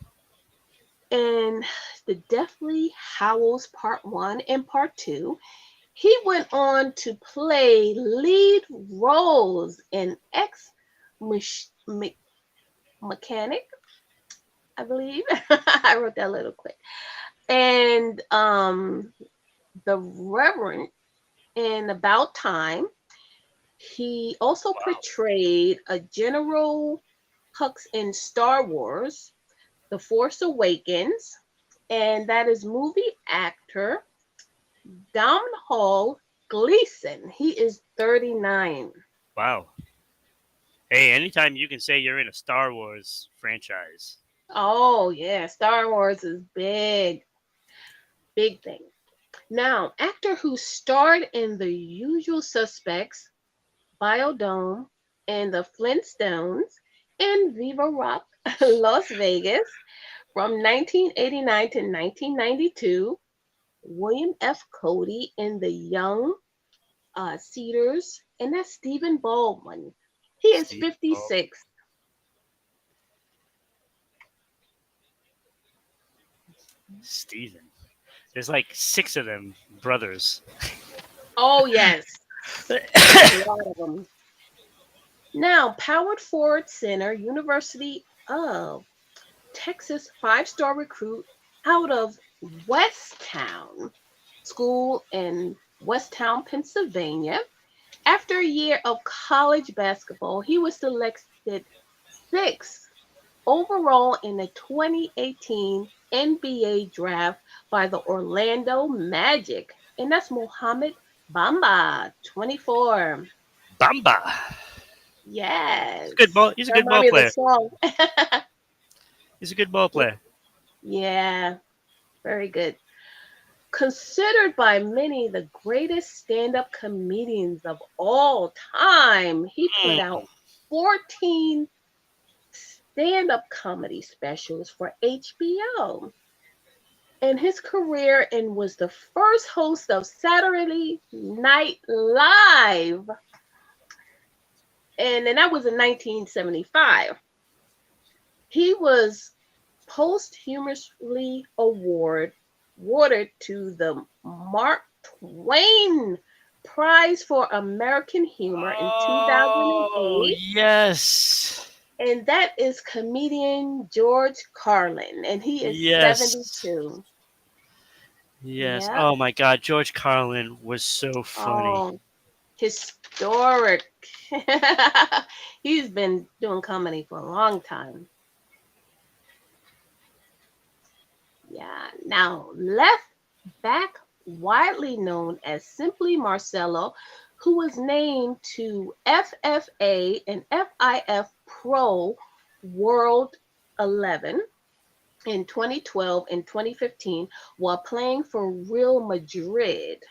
In the Deathly Howls Part 1 and Part 2, he went on to play lead roles in Ex me- mechanic, I believe. I wrote that a little quick. And the Reverend in About Time, he also Wow. portrayed a General Hux in Star Wars, The Force Awakens, and that is movie actor Domhnall Gleeson. He is 39. Wow. Hey, anytime you can say you're in a Star Wars franchise. Oh, yeah, Star Wars is big, big thing. Now, actor who starred in The Usual Suspects, Biodome, and The Flintstones, and Viva Rock, Las Vegas, from 1989 to 1992, William F. Cody in The Young Cedars, and that's Stephen Baldwin. He is Steve. Oh, 56. Steven. There's like six of them brothers. Oh, yes, a lot of them. Now, Powered Forward Center, University of Texas five-star recruit out of Westtown School in Westtown, Pennsylvania. After a year of college basketball, he was selected sixth overall in the 2018 NBA draft by the Orlando Magic. And that's Mohamed Bamba, 24. Bamba. Yes. He's a good ball. He's a That good reminds ball me of the player. song. He's a good ball player. Yeah, very good. Considered by many the greatest stand up comedians of all time, he put Mm. out 14 stand up comedy specials for HBO in his career and was the first host of Saturday Night Live. And then that was in 1975. He was posthumously awarded to the Mark Twain Prize for American Humor in Oh 2008. yes, And that is comedian George Carlin, and he is yes, 72. yes. Yep. Oh my God, George Carlin was so funny. Oh, historic. He's been doing comedy for a long time. Yeah. Now, left back, widely known as simply Marcelo, who was named to FFA and FIF Pro World 11 in 2012 and 2015 while playing for Real Madrid.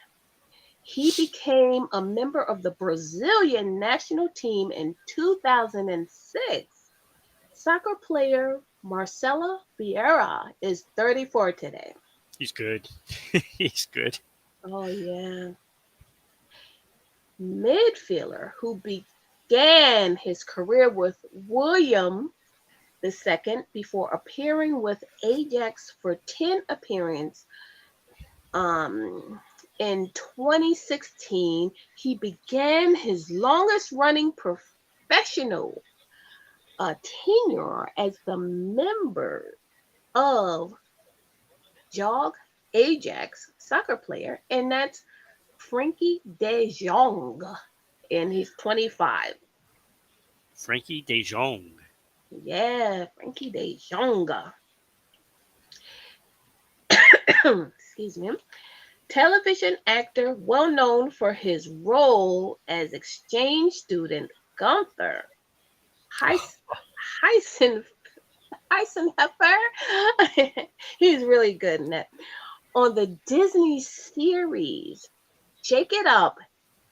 He became a member of the Brazilian national team in 2006. Soccer player Marcelo Vieira is 34 today. He's good. He's good. Oh, yeah. Midfielder who began his career with William II before appearing with Ajax for 10 appearances. In 2016, he began his longest running professional tenure as the member of Jog Ajax soccer player, and that's Frankie De Jong, and he's 25. Frankie De Jong. Yeah, Frankie De Jong. Excuse me. Television actor well known for his role as exchange student Gunther Heisen, Heisenheffer. He's really good in that. On the Disney series Shake It Up,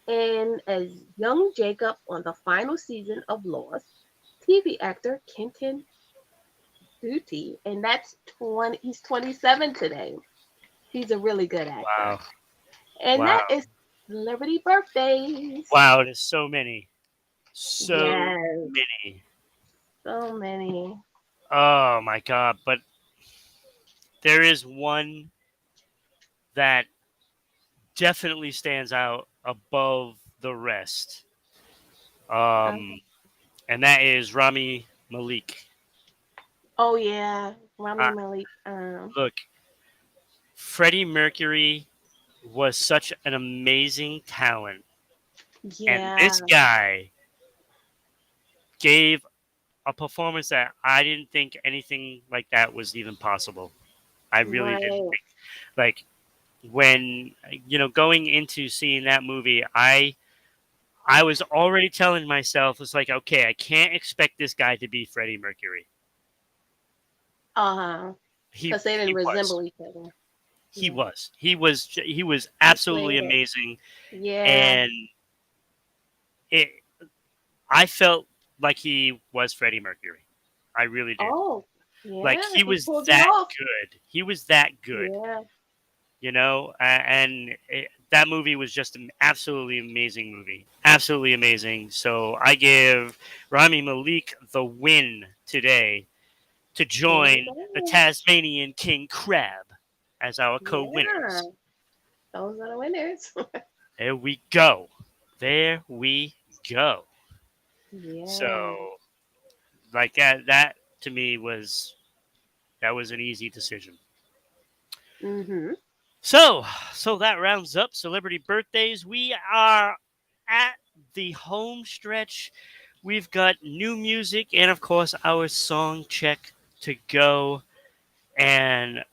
and as young Jacob on the final season of Lost, TV actor Kenton Duty, and that's 20. He's 27 today. He's a really good actor. Wow, And wow, that is celebrity birthdays. wow. There's so many, so Yes, many. so many. Oh my God! But there is one that definitely stands out above the rest. Uh, Um, and that is Rami Malik. Oh yeah, Rami Uh, Malik. Look, Freddie Mercury was such an amazing talent, and Yeah, this guy gave a performance that I didn't think anything like that was even possible. I really didn't right. think. Like when going into seeing that movie, I was already telling myself, it's like, okay, I can't expect this guy to be Freddie Mercury. Uh-huh. He Because they didn't he was. resemble each other. He Yeah. was. He was He absolutely played it. amazing, Yeah. and it. I felt like he was Freddie Mercury. I really did. Oh, Like yeah. he He was pulled it that off. good. He was that good. Yeah. That movie was just an absolutely amazing movie. Absolutely amazing. So I give Rami Malik the win today to There you join the go. Tasmanian King Crab as our Yeah. co-winners. Those are the winners. There we go. There we go. Yeah. So like that to me was an easy decision. Mm-hmm. So that rounds up celebrity birthdays. We are at the home stretch. We've got new music and of course our song check to go, and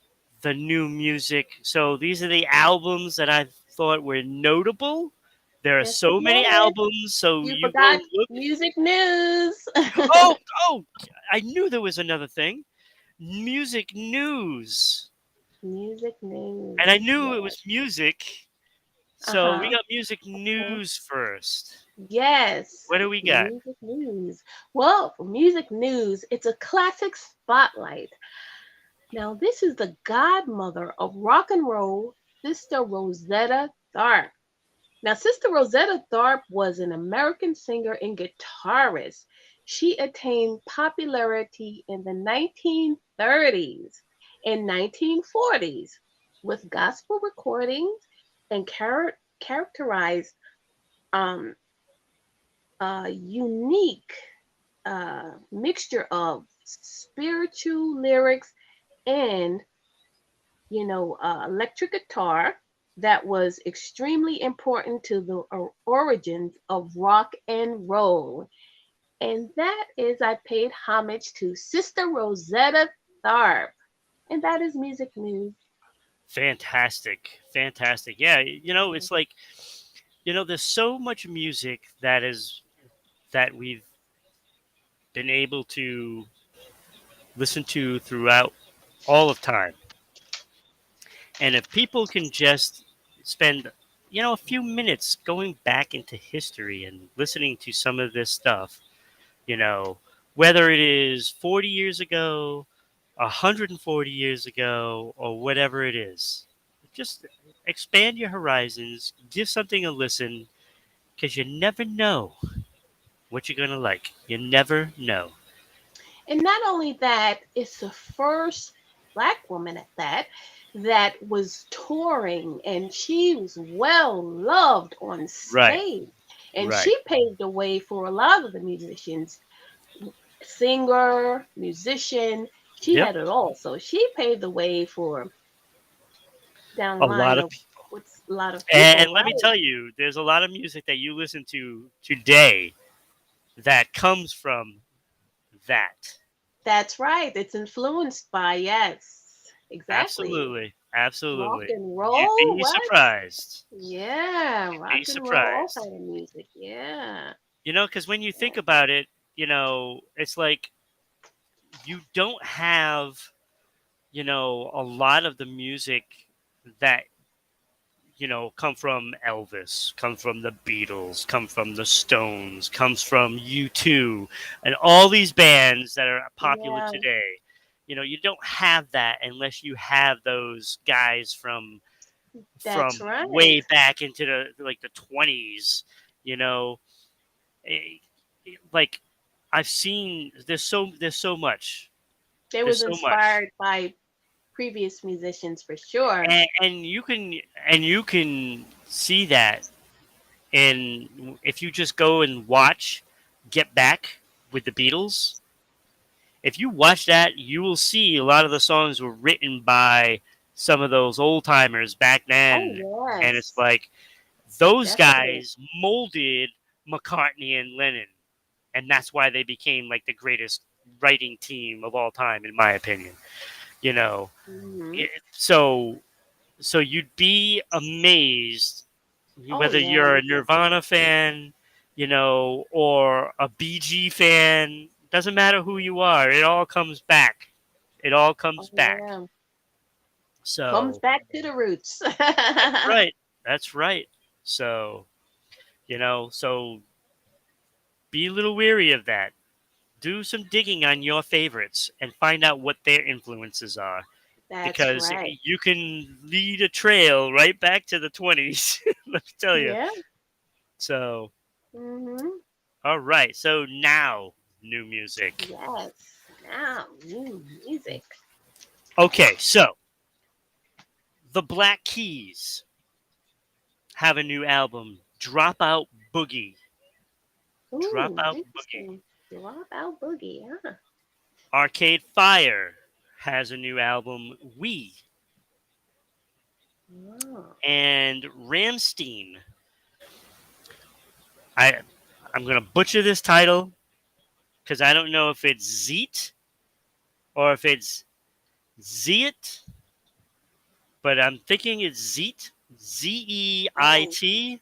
the new music. So these are the albums that I thought were notable. There are Just a so many moment. albums, so You you forgot go look. music news. Oh, oh! I knew there was another thing. Music news, Music and I news. knew it Yeah. was music. So we Uh-huh. got music Okay. news first. Yes. What do we got? Music news. Well, for music news, it's a classic spotlight. Now, this is the godmother of rock and roll, Sister Rosetta Tharpe. Now, Sister Rosetta Tharpe was an American singer and guitarist. She attained popularity in the 1930s and 1940s with gospel recordings and characterized um, a unique mixture of spiritual lyrics and electric guitar that was extremely important to the origins of rock and roll. And that is, I paid homage to Sister Rosetta Tharpe. And that is music news. Fantastic. Fantastic. Yeah, it's like, there's so much music that we've been able to listen to throughout all of time. And if people can just spend, a few minutes going back into history and listening to some of this stuff, you know, whether it is 40 years ago, 140 years ago, or whatever it is, just expand your horizons, give something a listen, because you never know what you're going to like. You never know. And not only that, it's the first black woman at that was touring and she was well loved on Right, stage. And right. she paved the way for a lot of the musicians, singer, musician. She Yep. had it all. So she paved the way for down the A lot line of of people. what's a lot of And people, let me right? tell you, there's a lot of music that you listen to today that comes from that. That's right. It's influenced by, yes, exactly. Absolutely. Rock Absolutely. and You'd roll, be what? surprised. Yeah, You'd be rock and roll, all surprised. kind of music. Yeah. Because when you think about it, it's like you don't have, a lot of the music that, come from Elvis, come from the Beatles, come from the Stones, comes from U2, and all these bands that are popular Yeah, today. You don't have that unless you have those guys that's from right. way back into the 20s. You know, Eh, like I've seen there's so much. They There's was so much. inspired by previous musicians for sure. And you can see that, and if you just go and watch Get Back, with the Beatles. If you watch that, you will see a lot of the songs were written by some of those old timers back Oh then, and it's yes, like those definitely. guys molded McCartney and Lennon, and that's why they became like the greatest writing team of all time, in my opinion. You know, Hmm. so you'd be amazed Oh whether yeah, you're a Nirvana fan, or a BG fan. Doesn't matter who you are. It all comes back. It all oh comes back. yeah. Comes So back to the roots. that's right. That's right. So so be a little weary of that. Do some digging on your favorites and find out what their influences are, That's because right. you can lead a trail right back to the 20s. Let me tell you. Yeah. So, Hmm. all right. So now, new music. Yes. Now, new music. Okay, so the Black Keys have a new album, Dropout Boogie. Ooh, Dropout Boogie. interesting. Drop out boogie, huh? Arcade Fire has a new album, We. Wow. And Ramstein. I I'm gonna butcher this title because I don't know if it's Zeet or if it's Zeet, but I'm thinking it's Zeet. Oh. Zeit.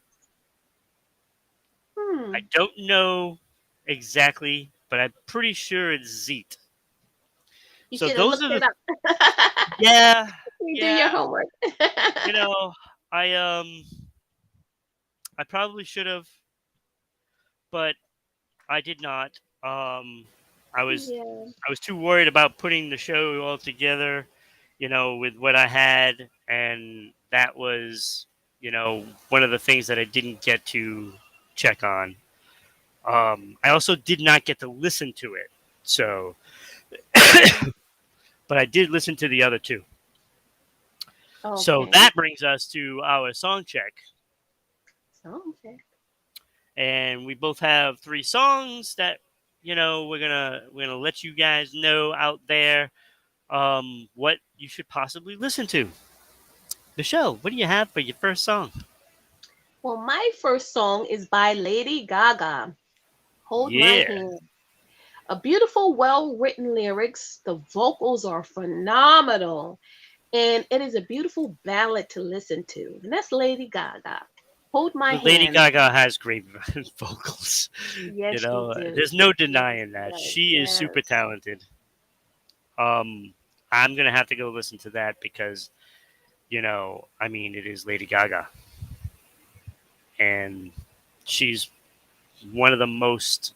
I Hmm. don't know exactly, but I'm pretty sure it's Zeet. You So should have those looked are it the up. yeah, You do your yeah. homework. You know, I I probably should have, but I did not. I was Yeah. I was too worried about putting the show all together, with what I had, and that was, one of the things that I didn't get to check on. I also did not get to listen to it, so, Mm. but I did listen to the other two. So Okay. that brings us to our song check, So, okay. and we both have three songs that we're gonna let you guys know out there what you should possibly listen to. Michelle, what do you have for your first song? Well, my first song is by Lady Gaga. Hold My Yeah, Hand. A beautiful, well written lyrics. The vocals are phenomenal. And it is a beautiful ballad to listen to. And that's Lady Gaga. Hold My Lady Hand. Gaga has great vocals. Yes, she do. There's no Yes, denying she that. does. She is super Yes. talented. Um, I'm gonna have to go listen to that because I mean, it is Lady Gaga, and she's one of the most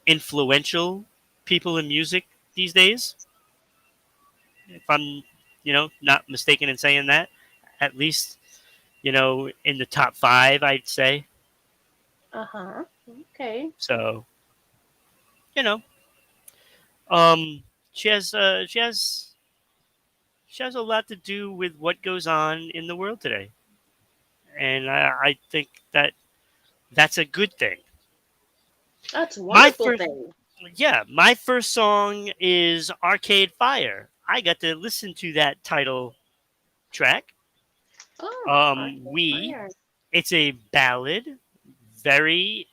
influential people in music these days. If I'm, not mistaken in saying that, at least, in the top five, I'd say. Uh-huh. Okay. So, you know, um, she has, uh, she has, she has a lot to do with what goes on in the world today, and I think that that's a good thing. That's a My wonderful first, thing. yeah, my first song is Arcade Fire. I got to listen to that title track. Oh, Arcade We Fire. It's a ballad, very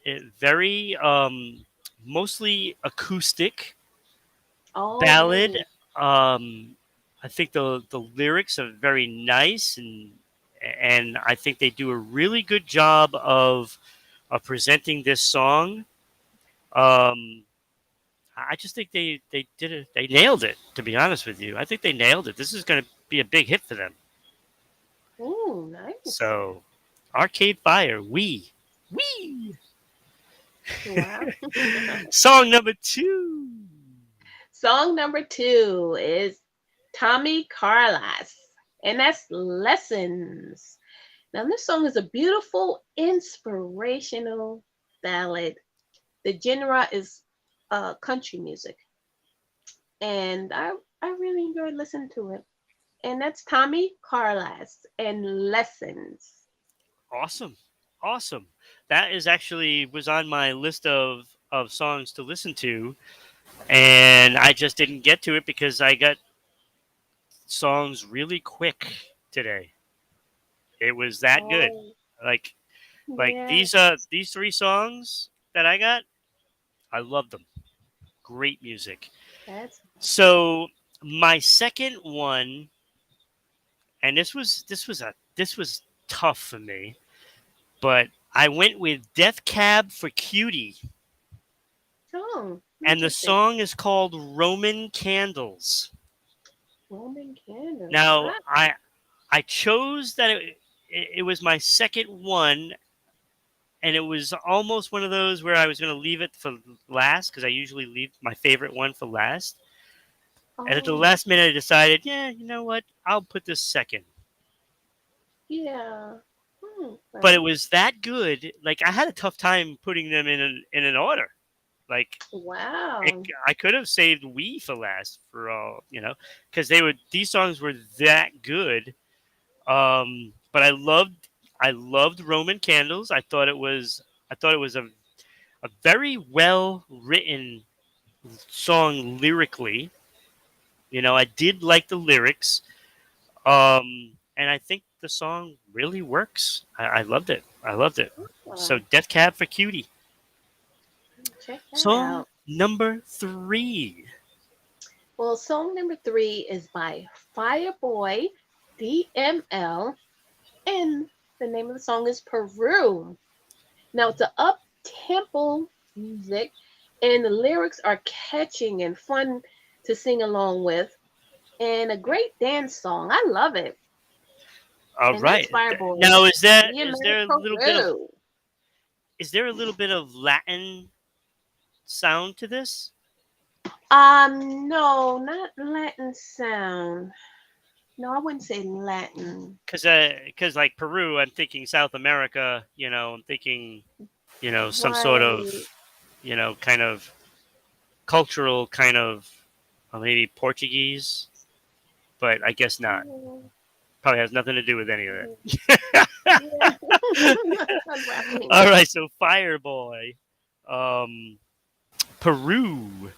mostly acoustic Oh, ballad. really? I think the lyrics are very nice, and I think they do a really good job of presenting this song. Um, I just think they did it. They nailed it. To be honest with you, I think they nailed it. This is going to be a big hit for them. Oh, nice. So, Arcade Fire, we. Wow. Song number two. Song number two is Tommy Carlas, and that's Lessons. Now, this song is a beautiful, inspirational ballad. The genre is country music, and I really enjoyed listening to it. And that's Tommy Carlas and Lessons. Awesome, awesome. That is actually was on my list of of songs to listen to, and I just didn't get to it because I got songs really quick today. It was that good. Oh, Like yeah. these three songs that I got, I love them. Great music. That's So my second one, and this was tough for me, but I went with Death Cab for Cutie, oh, and the interesting. song is called Roman Candles. Roman candles. Now, Ah, I chose that it was my second one, and it was almost one of those where I was going to leave it for last because I usually leave my favorite one for last. And at the oh, last minute, I decided, yeah, you know what? I'll put this second. yeah. But it Well, was that good. Like I had a tough time putting them in an order. Like wow. I could have saved "We" for last for all because these songs were that good. But I loved Roman Candles. I thought it was a very well written song lyrically. I did like the lyrics. And I think the song really works. I loved it. I loved it. So Wow. Death Cab for Cutie. Check that Song out. number three. Well, song number three is by Fireboy DML, and the name of the song is Peru. Now, it's a up tempo music, and the lyrics are catching and fun to sing along with, and a great dance song. I love it. All And that's right. Fireboy Now DML Peru. is there a little bit of Latin sound to this? No, not Latin sound. No, I wouldn't say Latin. Because like Peru, I'm thinking South America. I'm thinking some sort of Right. kind of cultural kind of maybe Portuguese, but I guess not. Yeah. Probably has nothing to do with any of Yeah. it. Yeah. Not rapping. All right, so Fireboy, um, Peru.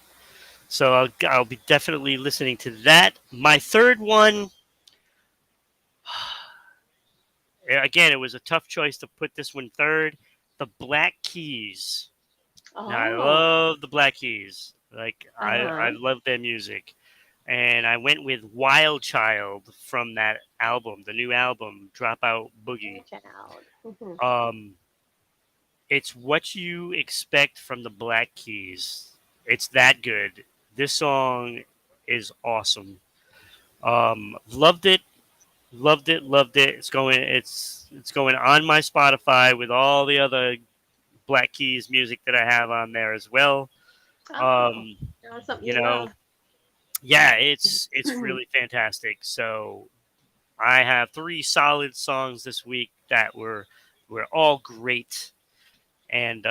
So I'll be definitely listening to that. My third one, again, it was a tough choice to put this one third. The Black Keys. Now I Oh, love the Black Keys. Like I uh-huh. love their music, and I went with Wild Child from that album, the new album, Dropout Boogie. Child. Mhm. Um, it's what you expect from the Black Keys. It's that good. This song is awesome. Loved it, loved it, loved it. It's going on my Spotify with all the other Black Keys music that I have on there as well. Oh, Um, that's something you you know, love. yeah, it's really fantastic. So I have three solid songs this week that were all great, and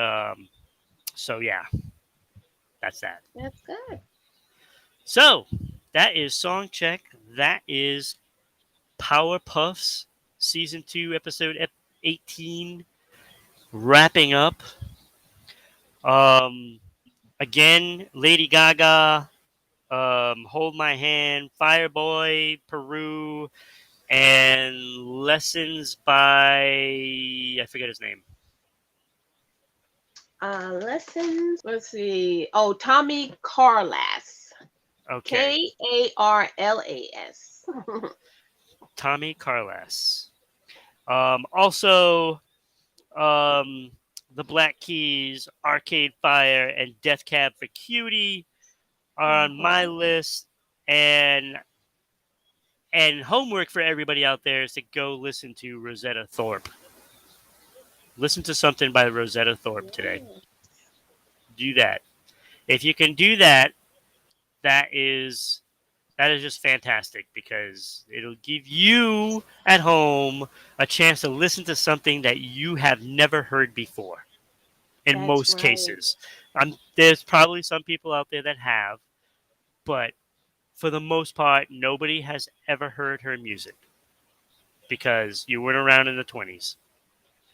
so yeah, that's that. That's good. So that is Song Check. That is Powerpuffs Season 2, Episode 18, wrapping up. Um, Again, Lady Gaga, Hold My Hand, Fireboy, Peru, and Lessons by, I forget his name. Lessons. Let's see. Oh, Tommy Carlas. Okay, Karlas. Tommy Carlas. Also, um, the Black Keys, Arcade Fire, and Death Cab for Cutie are on my Uh-huh. list, and homework for everybody out there is to go listen to Rosetta Thorpe. Listen to something by Rosetta Thorpe today. Yeah, Do that. If you can do that, that is just fantastic because it'll give you at home a chance to listen to something that you have never heard before. In that's most right. cases, there's probably some people out there that have, but for the most part, nobody has ever heard her music because you weren't around in the 20s,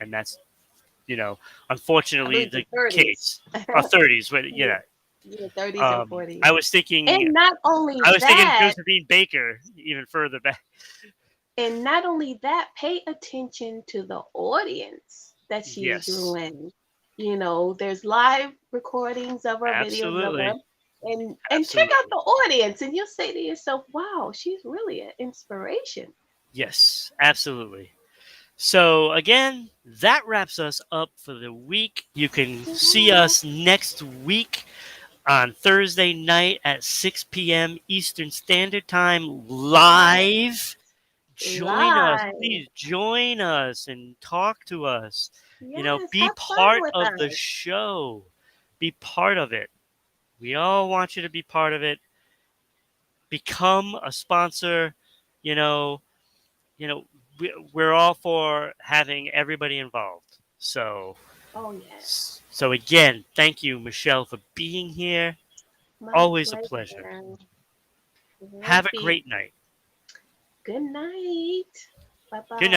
and that's I unfortunately believe the the 30s. case. Or 30s, but Yeah, yeah. yeah, 30s and 40s. I was thinking And not only I was thinking that, Josephine Baker even further back. pay attention to the audience that she's Yes, ruined. There's live recordings of her, videos of her, absolutely, and check out absolutely. the audience, and you'll say to yourself, "Wow, she's really an inspiration." Yes, absolutely. So again, that wraps us up for the week. You can see Yeah, us next week on Thursday night at 6 p.m. Eastern Standard Time right. live. Join us. Live. Please join us and talk to us. Yes, Be have fun part with of the us. show. Be part of it. We all want you to be part of it. Become a sponsor. You know, we're all for having everybody involved. Oh yes, So again, thank you, Michelle, for being here. my Always a pleasure. pleasure. Will Have a be. great night. Good night. Bye Good bye. night.